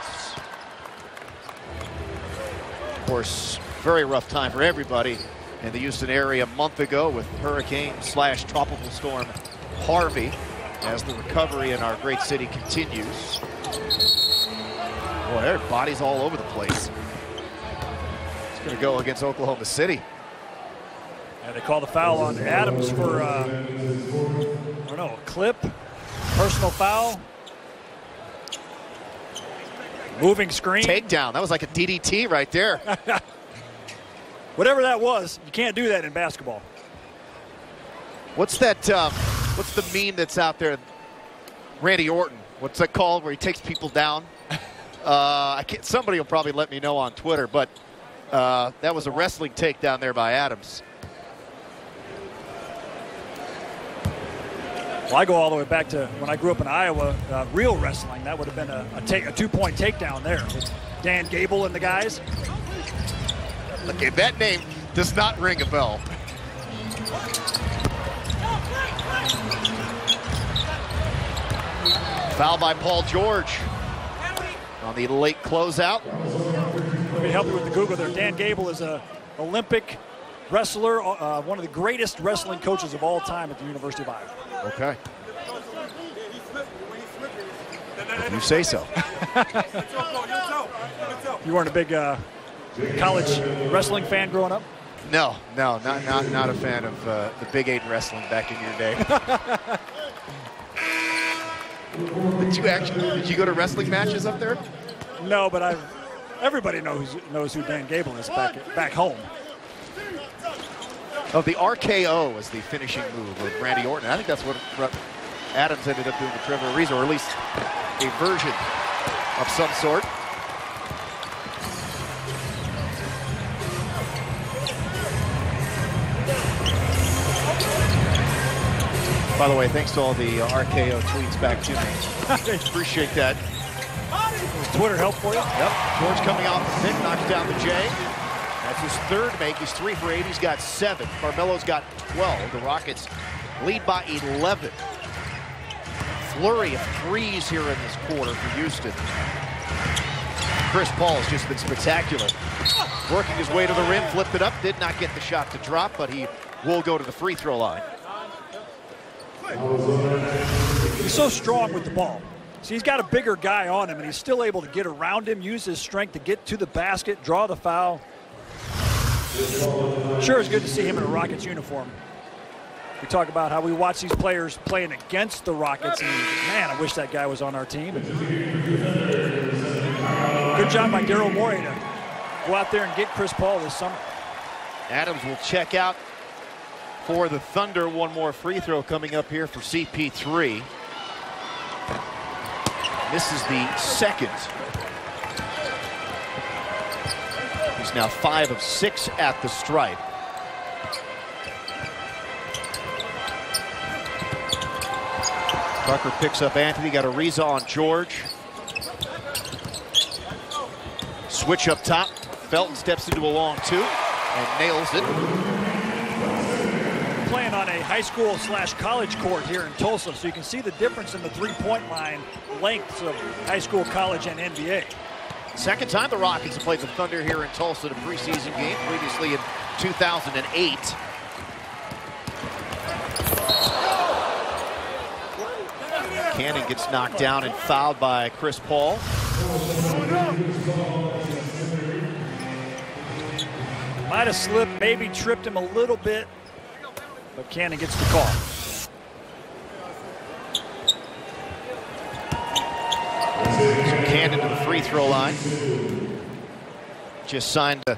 Of course, very rough time for everybody in the Houston area a month ago with hurricane/tropical storm Harvey as the recovery in our great city continues. Boy, there are bodies all over the place. It's going to go against Oklahoma City. And they call the foul on Adams for, I don't know, a clip, personal foul. Moving screen. Takedown. That was like a DDT right there. Whatever that was, you can't do that in basketball. What's that, what's the meme that's out there? Randy Orton. What's that called where he takes people down? Somebody will probably let me know on Twitter, but that was a wrestling takedown there by Adams. Well, I go all the way back to when I grew up in Iowa, real wrestling. That would have been a two-point takedown there with Dan Gable and the guys. Okay, that name does not ring a bell. Foul by Paul George on the late closeout. Let me help you with the Google there. Dan Gable is an Olympic wrestler, one of the greatest wrestling coaches of all time at the University of Iowa. Okay. You say so. You weren't a big college wrestling fan growing up? No, not a fan of the Big 8 wrestling back in your day. Did you go to wrestling matches up there? No, but everybody knows who Dan Gable is back home. Oh, the RKO was the finishing move of Randy Orton. I think that's what Adams ended up doing to Trevor Ariza, or at least a version of some sort. By the way, thanks to all the RKO tweets back to me. Appreciate that. Does Twitter help for you? Yep. George coming off the pick, knocks down the J. That's his third make. He's 3 for 8. He's got 7. Carmelo's got 12. The Rockets lead by 11. Flurry of threes here in this quarter for Houston. Chris Paul has just been spectacular. Working his way to the rim, flipped it up, did not get the shot to drop, but he will go to the free throw line. He's so strong with the ball. So he's got a bigger guy on him, and he's still able to get around him, use his strength to get to the basket, draw the foul. Sure, it's good to see him in a Rockets uniform. We talk about how we watch these players playing against the Rockets, and man, I wish that guy was on our team. Good job by Daryl Morey to go out there and get Chris Paul this summer. Adams will check out for the Thunder. One more free throw coming up here for CP3. Misses the second. He's now 5 of 6 at the stripe. Tucker picks up Anthony, got Ariza on George. Switch up top. Felton steps into a long 2 and nails it. Playing on a high school / college court here in Tulsa, so you can see the difference in the three-point line lengths of high school, college, and NBA. Second time the Rockets have played the Thunder here in Tulsa in a preseason game, previously in 2008. Cannon gets knocked down and fouled by Chris Paul. Might have slipped, maybe tripped him a little bit, but Cannon gets the call. So Cannon to the free throw line. Just signed a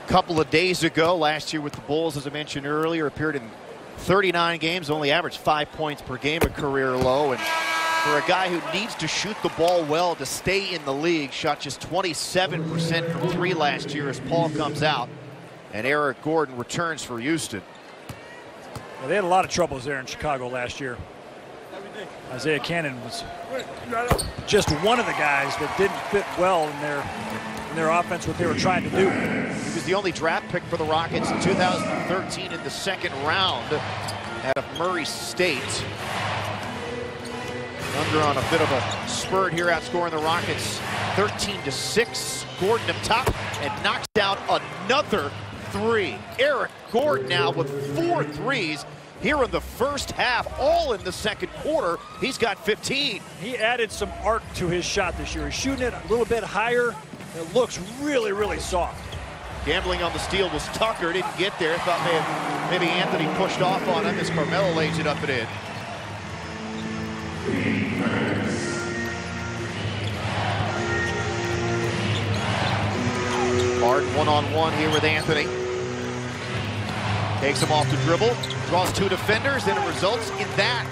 couple of days ago. Last year with the Bulls, as I mentioned earlier, appeared in 39 games, only averaged 5 points per game, a career low. And for a guy who needs to shoot the ball well to stay in the league, shot just 27% from 3 last year as Paul comes out. And Eric Gordon returns for Houston. Well, they had a lot of troubles there in Chicago last year. Isaiah Cannon was just one of the guys that didn't fit well in their offense, what they were trying to do. He was the only draft pick for the Rockets in 2013 in the second round out of Murray State. Thunder on a bit of a spurt here, outscoring the Rockets 13-6. Gordon up top and knocks down another 3. Eric Gordon now with 4 threes here in the first half, all in the second quarter. He's got 15. He added some arc to his shot this year. He's shooting it a little bit higher. It looks really, really soft. Gambling on the steal was Tucker. Didn't get there. Thought maybe Anthony pushed off on him as Carmelo lays it up and in. Harden one-on-one here with Anthony. Takes him off the dribble, draws 2 defenders, and it results in that.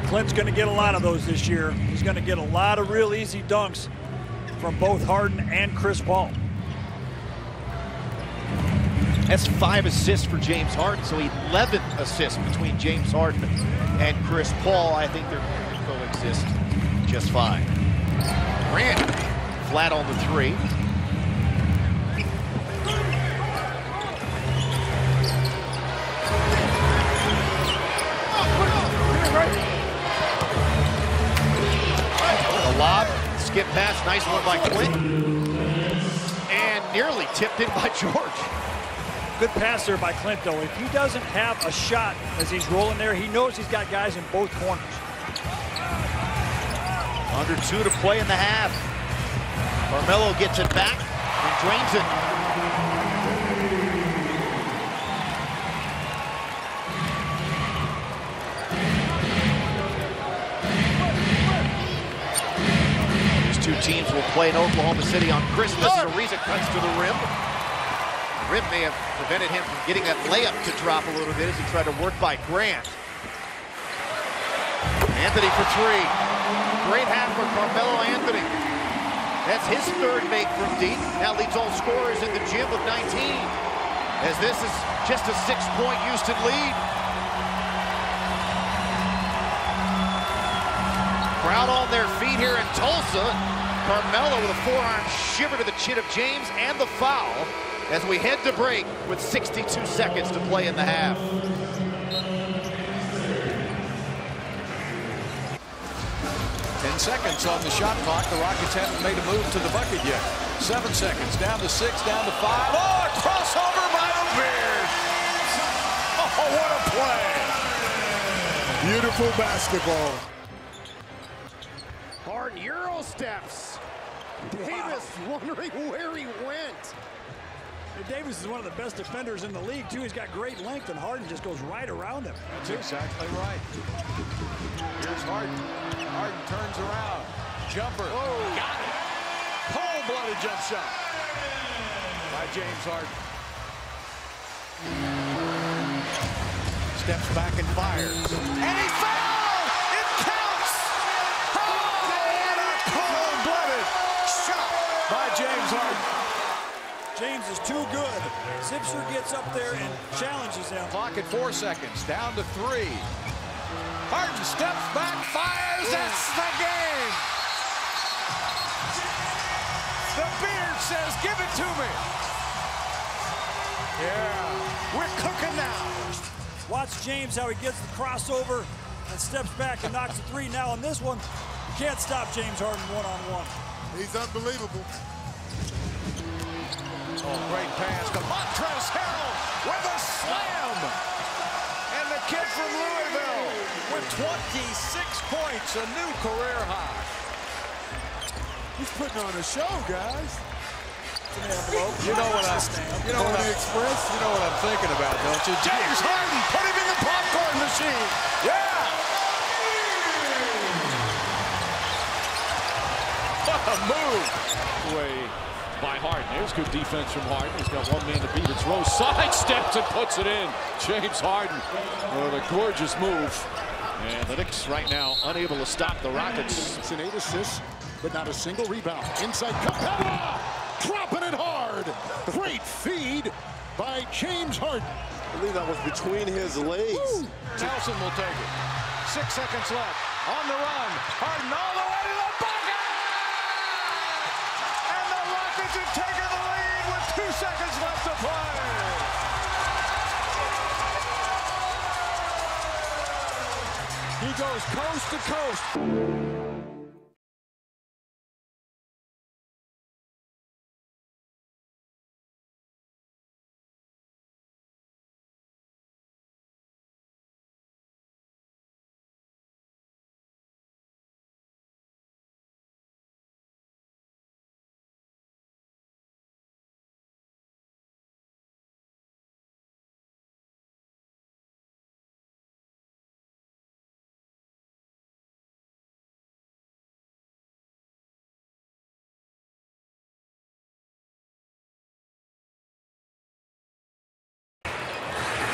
Clint's going to get a lot of those this year. He's going to get a lot of real easy dunks from both Harden and Chris Paul. That's 5 assists for James Harden, so 11 assists between James Harden and Chris Paul. I think they're going to coexist just fine. Grant flat on the 3. The lob, skip pass, nice one by Clint. And nearly tipped in by George. Good pass there by Clint, though. If he doesn't have a shot as he's rolling there, he knows he's got guys in both corners. Under 2 to play in the half. Carmelo gets it back and drains it. These two teams will play in Oklahoma City on Christmas. Ariza cuts to the rim. Rim may have prevented him from getting that layup to drop a little bit as he tried to work by Grant. Anthony for 3. Great half for Carmelo Anthony. That's his 3rd make from deep. Now leads all scorers in the gym with 19. As this is just a 6-point Houston lead. Crowd on their feet here in Tulsa. Carmelo with a forearm shiver to the chin of James and the foul as we head to break with 62 seconds to play in the half. 10 seconds on the shot clock. The Rockets haven't made a move to the bucket yet. 7 seconds, down to 6, down to 5. Oh, a crossover by Beard. Oh, what a play. Beautiful basketball. Harden Euro steps. Davis wondering where he went. Davis is one of the best defenders in the league, too. He's got great length, and Harden just goes right around him. That's exactly right. Here's Harden. Harden turns around. Jumper. Oh. Got it. Cold-blooded jump shot by James Harden. Steps back and fires. And he fouled! It counts! Oh, what a cold-blooded shot by James Harden. James is too good. Zipser gets up there and challenges him. Clock at 4 seconds, down to 3. Harden steps back, fires, that's the game! The beard says, give it to me! Yeah, we're cooking now. Watch James how he gets the crossover and steps back and knocks a 3. Now on this one, you can't stop James Harden one-on-one. He's unbelievable. Oh, great pass to Montrezl Harrell with a slam. And the kid from Louisville with 26 points, a new career high. He's putting on a show, guys. You know what I'm thinking about, don't you? James Harden, put him in the popcorn machine. Yeah. What a move. Way by Harden. There's good defense from Harden. He's got one man to beat. It's Rose. Sidesteps and puts it in. James Harden with a gorgeous move. And the Knicks right now unable to stop the Rockets. It's an 8 assists, but not a single rebound. Inside Capella, dropping it hard. Great feed by James Harden. I believe that was between his legs. Woo. Nelson will take it. 6 seconds left. On the run. Harden all the way to the bucket! And the Rockets have taken the lead with 2 seconds left to play. He goes coast to coast.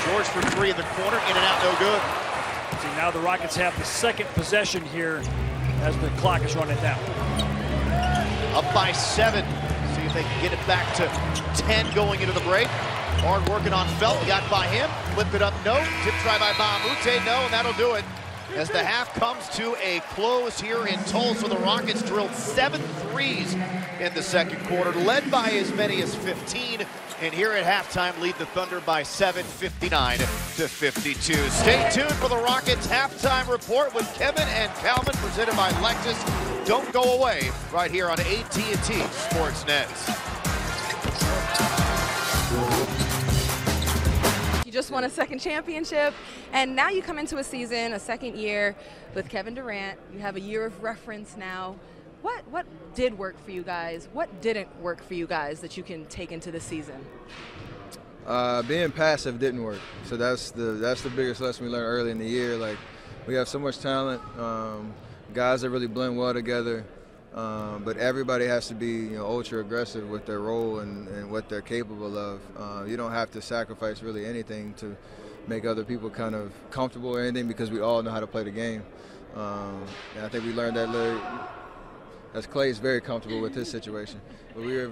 George for 3 in the corner, in and out, no good. See, now the Rockets have the second possession here as the clock is running down. Up by 7. See if they can get it back to 10 going into the break. Hard working on Felt, got by him. Flip it up, no. Tip try by Bamute, no, and that'll do it. As the half comes to a close here in Tulsa, the Rockets drilled 7 threes in the second quarter, led by as many as 15. And here at halftime, lead the Thunder by 7, 59-52. Stay tuned for the Rockets halftime report with Kevin and Calvin, presented by Lexus. Don't go away, right here on AT&T Sportsnet. You just won a second championship, and now you come into a season, a second year with Kevin Durant. You have a year of reference now. What did work for you guys? What didn't work for you guys that you can take into the season? Being passive didn't work. So that's the biggest lesson we learned early in the year. Like, we have so much talent, guys that really blend well together, but everybody has to be ultra aggressive with their role and what they're capable of. You don't have to sacrifice really anything to make other people kind of comfortable or anything, because we all know how to play the game. And I think we learned that as Clay's very comfortable with his situation. But we were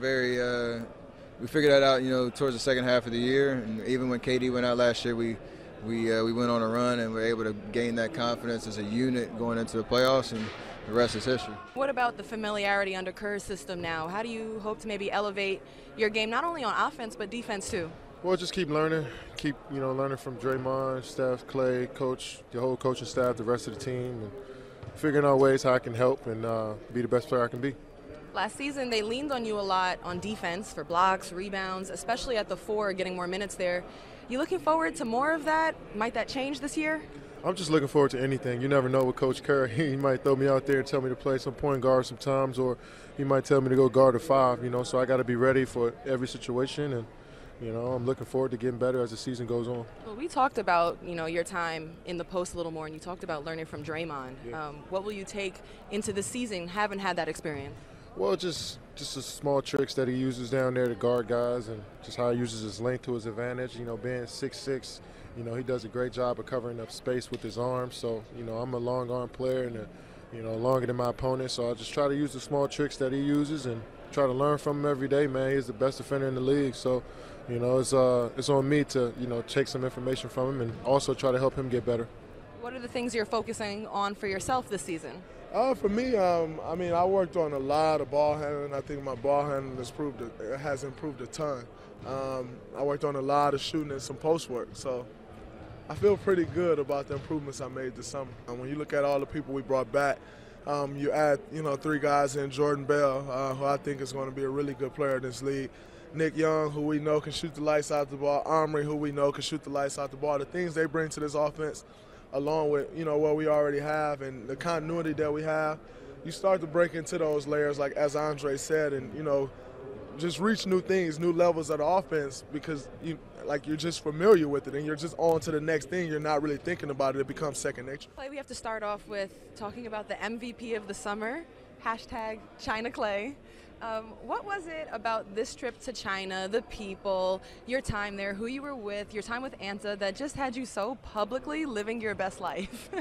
we figured that out, towards the second half of the year. And even when KD went out last year, we went on a run and were able to gain that confidence as a unit going into the playoffs, and the rest is history. What about the familiarity under Kerr's system now? How do you hope to maybe elevate your game, not only on offense, but defense too? Well, just keep learning, learning from Draymond, Steph, Clay, coach, the whole coaching staff, the rest of the team, and figuring out ways how I can help and be the best player I can be. Last season, they leaned on you a lot on defense for blocks, rebounds, especially at the 4, getting more minutes there. You looking forward to more of that? Might that change this year? I'm just looking forward to anything. You never know with Coach Kerr. He might throw me out there and tell me to play some point guard sometimes, or he might tell me to go guard a 5, so I got to be ready for every situation, and you know, I'm looking forward to getting better as the season goes on. Well, we talked about, you know, your time in the post a little more, and you talked about learning from Draymond. Yeah. What will you take into the season? Haven't had that experience. Well, just the small tricks that he uses down there to guard guys, and just how he uses his length to his advantage. You know, being 6'6", you know, he does a great job of covering up space with his arms. So, you know, I'm a long arm player and, you know, longer than my opponent. So I just try to use the small tricks that he uses and try to learn from him every day, man. He's the best defender in the league. So, you know, it's on me to, you know, take some information from him and also try to help him get better. What are the things you're focusing on for yourself this season? For me, I mean, I worked on a lot of ball handling. I think my ball handling has improved a ton. I worked on a lot of shooting and some post work. So I feel pretty good about the improvements I made this summer. And when you look at all the people we brought back, you add, you know, 3 guys in Jordan Bell, who I think is going to be a really good player in this league. Nick Young, who we know can shoot the lights out the ball. Omri, who we know can shoot the lights out the ball. The things they bring to this offense, along with, you know, what we already have and the continuity that we have, you start to break into those layers, like as Andre said, and, you know, just reach new things, new levels of the offense, because you're just familiar with it and you're just on to the next thing. You're not really thinking about it. It becomes second nature. We have to start off with talking about the MVP of the summer, #ChinaClay. What was it about this trip to China, the people, your time there, who you were with, your time with Anta, that just had you so publicly living your best life?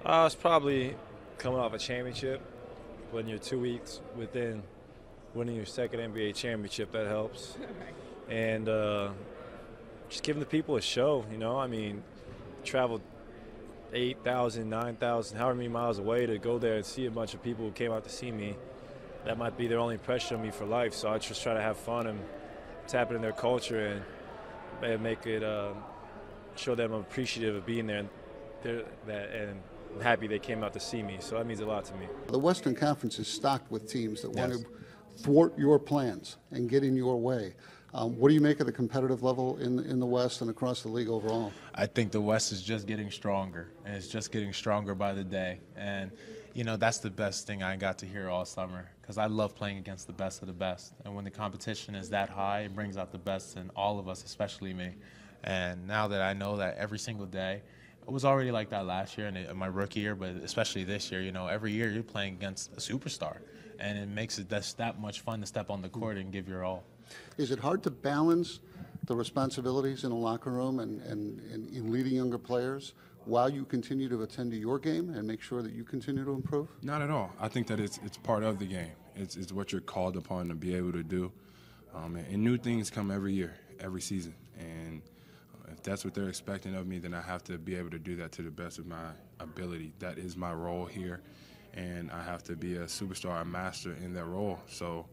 It's probably coming off a championship. When you're 2 weeks within winning your second NBA championship, that helps. And just giving the people a show, you know. I mean, traveled 8,000, 9,000, however many miles away to go there and see a bunch of people who came out to see me. That might be their only impression of me for life. So I just try to have fun and tap into their culture and make it show them I'm appreciative of being there and I'm happy they came out to see me. So that means a lot to me. The Western Conference is stocked with teams that want to thwart your plans and get in your way. What do you make of the competitive level in the West and across the league overall? I think the West is just getting stronger, and it's just getting stronger by the day. And, you know, that's the best thing I got to hear all summer, because I love playing against the best of the best. And when the competition is that high, it brings out the best in all of us, especially me. And now that I know that every single day, it was already like that last year and my rookie year, but especially this year, you know, every year you're playing against a superstar. And it makes it that much fun to step on the court and give your all. Is it hard to balance the responsibilities in a locker room and in leading younger players while you continue to attend to your game and make sure that you continue to improve? Not at all. I think that it's part of the game. It's what you're called upon to be able to do. And new things come every year, every season. And if that's what they're expecting of me, then I have to be able to do that to the best of my ability. That is my role here. And I have to be a superstar, a master in that role. So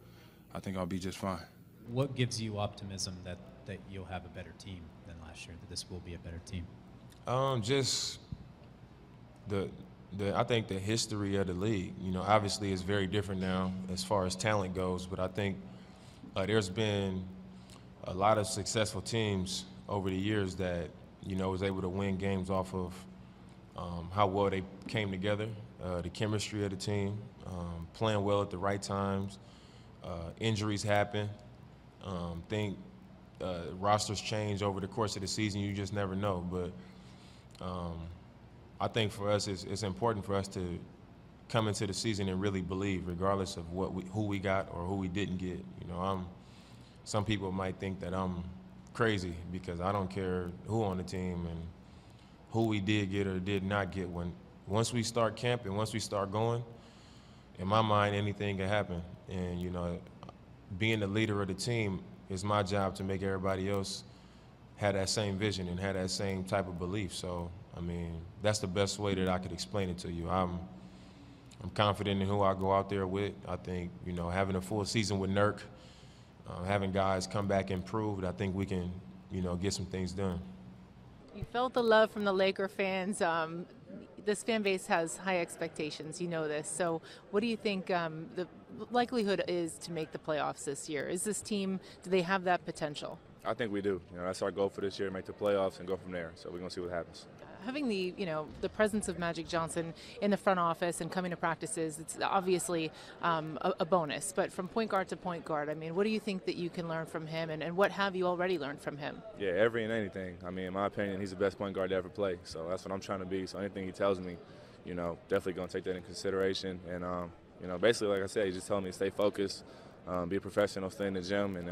I think I'll be just fine. What gives you optimism that you'll have a better team than last year, that this will be a better team? Just I think the history of the league, you know, obviously is very different now as far as talent goes, but I think there's been a lot of successful teams over the years that, you know, was able to win games off of how well they came together, the chemistry of the team, playing well at the right times. Injuries happen. Rosters change over the course of the season. You just never know. But I think for us, it's important for us to come into the season and really believe, regardless of who we got or who we didn't get. You know, some people might think that I'm crazy because I don't care who on the team and who we did get or did not get. Once we start camping, once we start going, in my mind, anything can happen. And, you know, being the leader of the team, it's my job to make everybody else have that same vision and have that same type of belief. So, I mean, that's the best way that I could explain it to you. I'm confident in who I go out there with. I think, you know, having a full season with Nurk, having guys come back improved, I think we can, you know, get some things done. You felt the love from the Laker fans. This fan base has high expectations, you know this. So what do you think the likelihood is to make the playoffs this year? Is this team, do they have that potential? I think we do. That's our goal for this year, make the playoffs and go from there. So we're going to see what happens. Having the presence of Magic Johnson in the front office and coming to practices, it's obviously a bonus. But from point guard to point guard, I mean, what do you think that you can learn from him, and what have you already learned from him? Yeah, every and anything. I mean, in my opinion, he's the best point guard to ever play. So that's what I'm trying to be. So anything he tells me, definitely going to take that in consideration. And, basically, like I said, he just told me to stay focused, be a professional, stay in the gym, and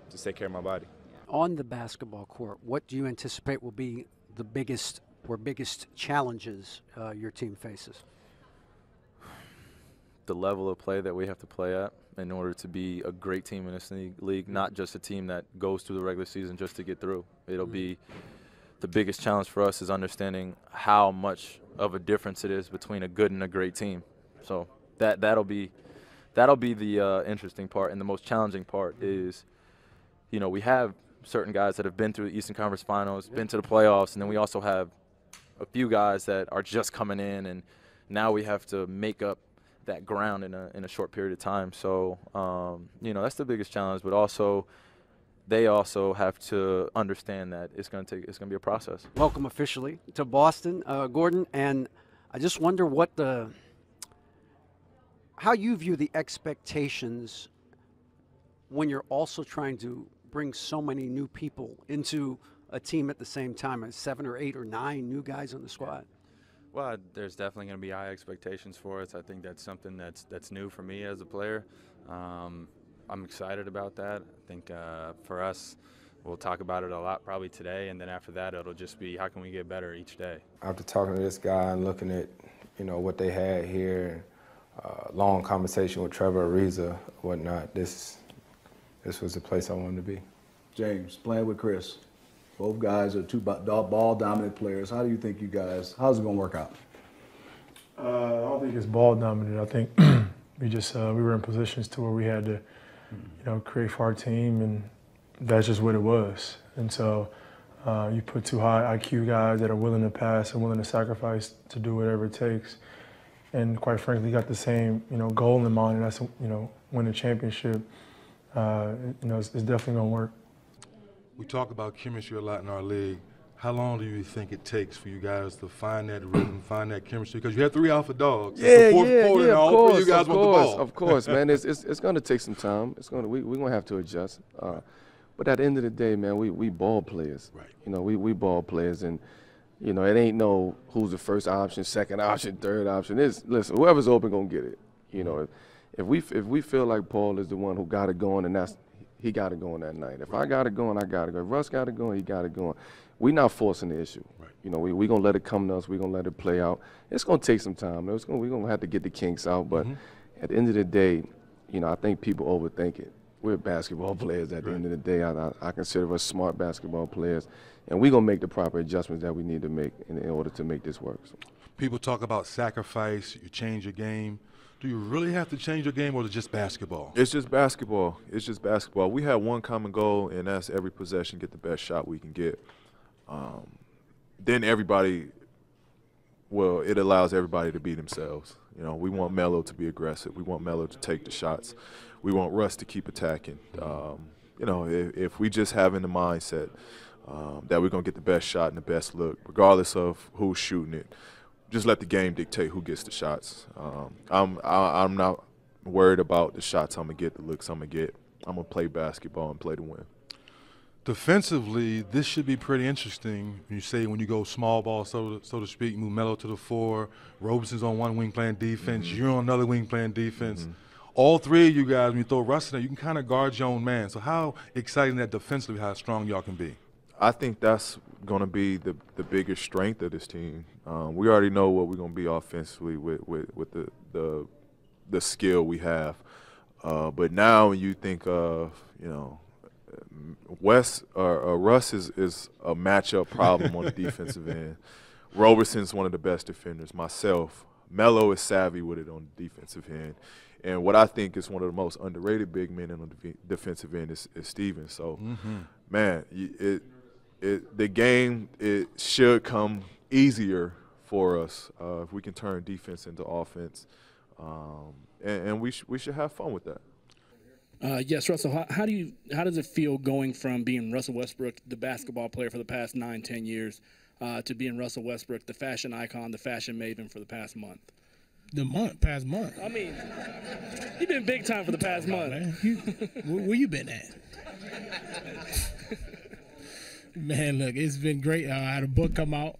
just take care of my body. On the basketball court, what do you anticipate will be the biggest challenges your team faces? The level of play that we have to play at in order to be a great team in this league, not just a team that goes through the regular season just to get through. It'll be the biggest challenge for us is understanding how much of a difference it is between a good and a great team. So that'll be the interesting part, and the most challenging part is, we have certain guys that have been through the Eastern Conference Finals, been to the playoffs, and then we also have a few guys that are just coming in, and now we have to make up that ground in a short period of time. So, that's the biggest challenge. But also, they also have to understand that it's going to be a process. Welcome officially to Boston, Gordon, and I just wonder how you view the expectations when you're also trying to bring so many new people into a team at the same time, as 7 or 8 or 9 new guys on the squad. Well, there's definitely going to be high expectations for us. I think that's something that's new for me as a player. I'm excited about that. I think for us, we'll talk about it a lot probably today, and then after that, it'll just be how can we get better each day. After talking to this guy and looking at what they had here, long conversation with Trevor Ariza, whatnot, this was the place I wanted to be. James, playing with Chris. Both guys are two ball-dominant players. How do you think how's it going to work out? I don't think it's ball-dominant. I think we were in positions to where we had to, create for our team, and that's just what it was. And so you put two high IQ guys that are willing to pass and willing to sacrifice to do whatever it takes. And quite frankly, got the same, goal in mind, and that's, win a championship. It's definitely going to work. We talk about chemistry a lot in our league. How long do you think it takes for you guys to find that rhythm, find that chemistry? Because you had 3 alpha dogs. Yeah, it's the fourth quarter, and all 3 of you guys want the ball. Of course, man. It's going to take some time. We're going to have to adjust. But at the end of the day, man, we ball players. Right. We ball players, and it ain't no who's the first option, second option, third option. Listen, whoever's open gonna get it. If we feel like Paul is the one who got it going, and he got it going that night. If I got it going, I got it going. If Russ got it going, he got it going. We're not forcing the issue. Right. We're going to let it come to us. We're going to let it play out. It's going to take some time. We're going to have to get the kinks out. But at the end of the day, I think people overthink it. We're basketball players at the end of the day. I consider us smart basketball players. And we're going to make the proper adjustments that we need to make in order to make this work. So. People talk about sacrifice. You change your game. Do you really have to change your game, or is it just basketball? It's just basketball. It's just basketball. We have one common goal, and that's every possession, get the best shot we can get. Then everybody, it allows everybody to be themselves. We want Melo to be aggressive. We want Melo to take the shots. We want Russ to keep attacking. If we just have in the mindset that we're going to get the best shot and the best look, regardless of who's shooting it, just let the game dictate who gets the shots. I'm not worried about the shots I'm going to get, the looks I'm going to get. I'm going to play basketball and play to win. Defensively, this should be pretty interesting. When you go small ball, so to speak, move Melo to the 4, Robeson's on one wing playing defense, you're on another wing playing defense. All 3 of you guys, when you throw Russ in there, you can kind of guard your own man. So how exciting that defensively, how strong y'all can be? I think that's going to be the biggest strength of this team. We already know what we're going to be offensively with the skill we have. But now when you think of, Russ is a matchup problem on the defensive end. Robeson's one of the best defenders. Myself, Melo is savvy with it on the defensive end. And what I think is one of the most underrated big men on the defensive end is Stevens. So, man, the game should come easier for us if we can turn defense into offense, and we should have fun with that. Yes, Russell, how does it feel going from being Russell Westbrook, the basketball player for the past 9-10 years, to being Russell Westbrook, the fashion icon, the fashion maven for the past month? Past month. I mean, you've been big time for the past month. Where you been at? Man, look, it's been great. I had a book come out,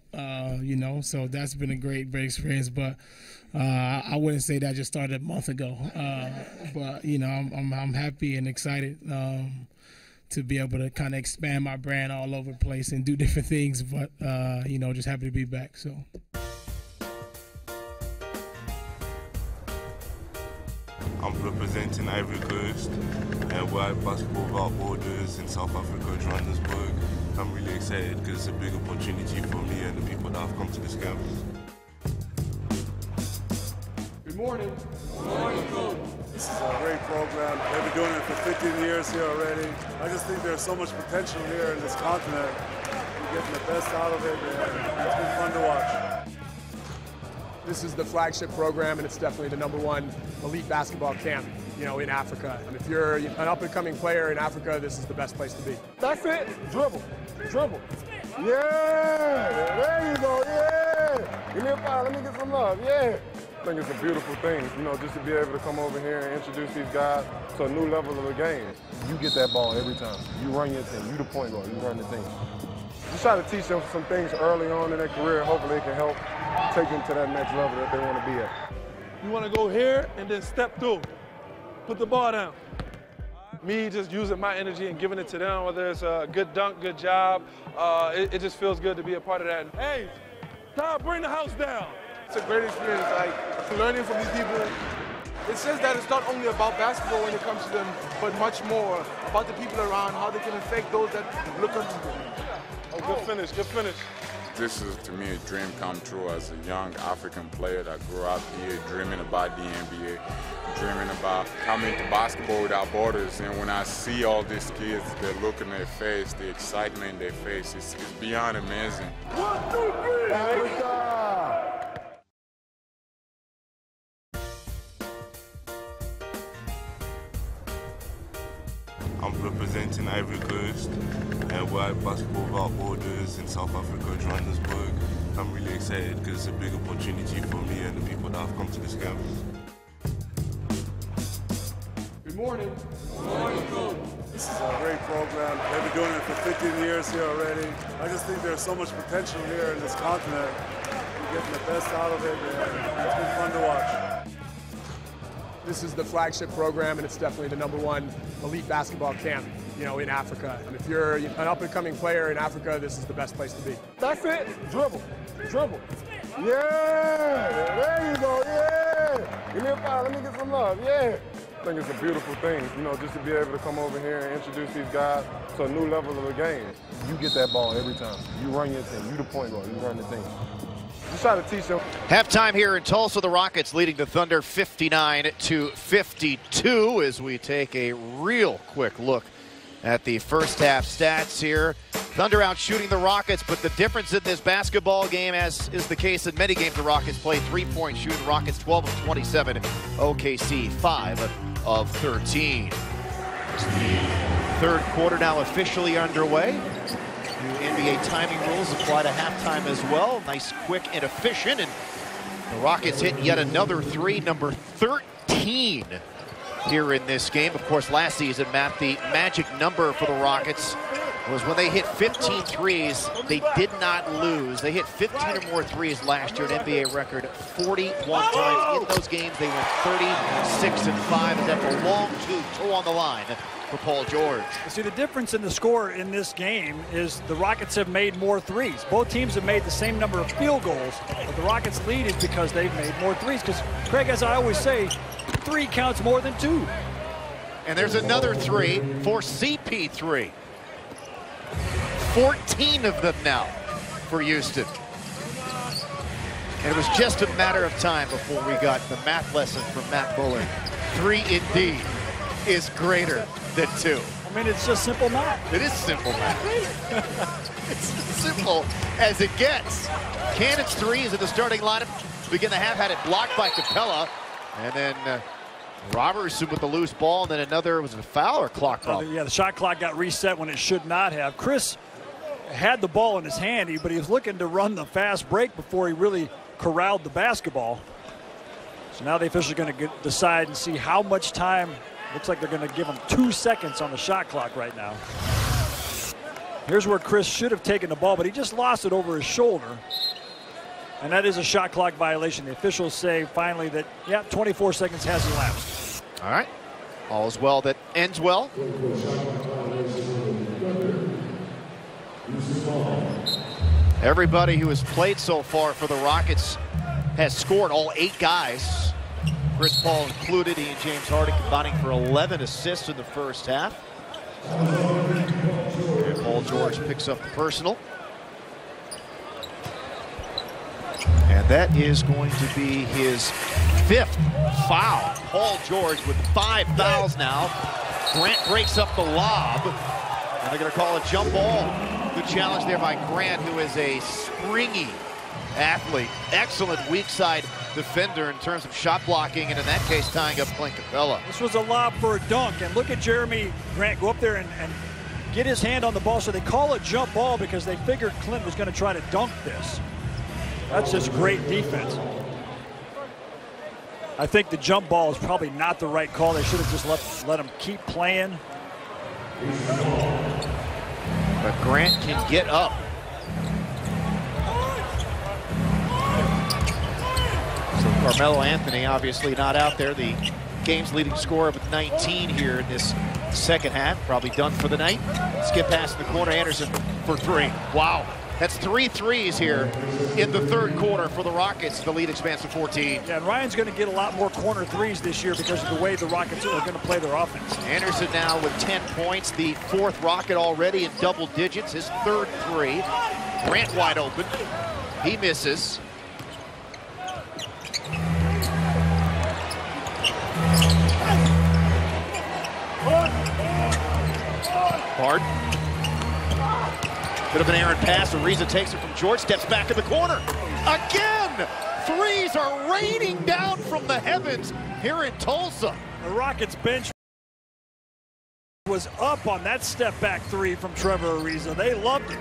so that's been a great experience. But I wouldn't say that just started a month ago. But I'm happy and excited to be able to kind of expand my brand all over the place and do different things. But just happy to be back. So. I'm representing Ivory Coast and World Basketball Without Borders in South Africa, Johannesburg. I'm really excited because it's a big opportunity for me and the people that have come to this campus. Good morning. Good morning, Coach. This is a great program. They've been doing it for 15 years here already. I just think there's so much potential here in this continent. We're getting the best out of it, and it's been fun to watch. This is the flagship program, and it's definitely the #1 elite basketball camp, in Africa. And if you're an up-and-coming player in Africa, this is the best place to be. That's it. Dribble. Dribble. Yeah. There you go. Yeah. Give me a foul. Let me get some love. Yeah. I think it's a beautiful thing, just to be able to come over here and introduce these guys to a new level of the game. You get that ball every time. You run your thing. You the point guard. You run the thing. Just try to teach them some things early on in their career. Hopefully, it can help take them to that next level that they want to be at. You want to go here and then step through. Put the ball down. Me just using my energy and giving it to them, whether it's a good dunk, good job, it just feels good to be a part of that. Hey, Tom, bring the house down. It's a great experience, learning from these people. It says that it's not only about basketball when it comes to them, but much more about the people around, how they can affect those that look up to them. Oh, good finish, good finish. This is, to me, a dream come true as a young African player that grew up here dreaming about the NBA, dreaming about coming to Basketball Without Borders. And when I see all these kids, the look in their face, the excitement in their face, it's beyond amazing. 1, 2, 3! Africa! I'm representing Ivory Coast and World Basketball Without Borders in South Africa, Johannesburg. I'm really excited because it's a big opportunity for me and the people that have come to this campus. Good morning. Good morning, Coach. This is a great program. They've been doing it for 15 years here already. I just think there's so much potential here in this continent. We're getting the best out of it, and it's been fun to watch. This is the flagship program, and it's definitely the #1 elite basketball camp, in Africa. And if you're an up-and-coming player in Africa, this is the best place to be. That's it. Dribble. Dribble. Yeah. There you go. Yeah. Give me a foul. Let me get some love. Yeah. I think it's a beautiful thing, just to be able to come over here and introduce these guys to a new level of the game. You get that ball every time. You run your thing. You the point guard. You run the thing. Just try to teach them. Halftime here in Tulsa, the Rockets leading the Thunder 59-52 as we take a real quick look at the first half stats here. Thunder out shooting the Rockets, but the difference in this basketball game, as is the case in many games, the Rockets play three-point shooting. Rockets 12 of 27, OKC 5 of 13. The third quarter now officially underway. New NBA timing rules apply to halftime as well. Nice, quick, and efficient. And the Rockets hit yet another three, number 13 here in this game. Of course, last season, Matt, the magic number for the Rockets was when they hit 15 threes, they did not lose. They hit 15 or more threes last year, an NBA record 41 times. In those games, they went 36-5, and that's a long two on the line for Paul George. See, the difference in the score in this game is the Rockets have made more threes. Both teams have made the same number of field goals, but the Rockets' lead is because they've made more threes. Because, Craig, as I always say, 3 counts more than 2. And there's another 3 for CP3. 14 of them now for Houston. And it was just a matter of time before we got the math lesson from Matt Bullard. 3 indeed is greater than 2. I mean, it's just simple math. It is simple math. It's as simple as it gets. Cannon's threes in the starting lineup. Begin the half, had it blocked by Capella. And then Robertson with the loose ball, and then another, was it a foul or a clock problem? Yeah, the shot clock got reset when it should not have. Chris had the ball in his hand, but he was looking to run the fast break before he really corralled the basketball. So now the officials are going to decide and see how much time. Looks like they're going to give him 2 seconds on the shot clock right now. Here's where Chris should have taken the ball, but he just lost it over his shoulder. And that is a shot clock violation. The officials say finally that, yeah, 24 seconds has elapsed. All right. All is well that ends well. Everybody who has played so far for the Rockets has scored, all 8 guys. Chris Paul included. He and James Harden combining for 11 assists in the first half. And Paul George picks up the personal. And that is going to be his 5th foul. Paul George with 5 fouls now. Grant breaks up the lob. And they're going to call a jump ball. Good challenge there by Grant, who is a springy athlete. Excellent weak side defender in terms of shot blocking, and in that case, tying up Clint Capella. This was a lob for a dunk, and look at Jeremy Grant go up there and get his hand on the ball. So they call it jump ball because they figured Clint was going to try to dunk this. That's just great defense. I think the jump ball is probably not the right call. They should have just let him keep playing. But Grant can get up. So Carmelo Anthony obviously not out there. The game's leading scorer with 19 here in this second half. Probably done for the night. Skip pass in the corner. Anderson for 3. Wow. That's 3 threes here in the third quarter for the Rockets. The lead expands to 14. Yeah, and Ryan's going to get a lot more corner threes this year because of the way the Rockets are going to play their offense. Anderson now with 10 points, the 4th Rocket already in double digits, his 3rd 3. Grant wide open. He misses. Harden. Bit of an errant pass. Ariza takes it from George, steps back in the corner. Again! Threes are raining down from the heavens here in Tulsa. The Rockets bench was up on that step back 3 from Trevor Ariza. They loved it.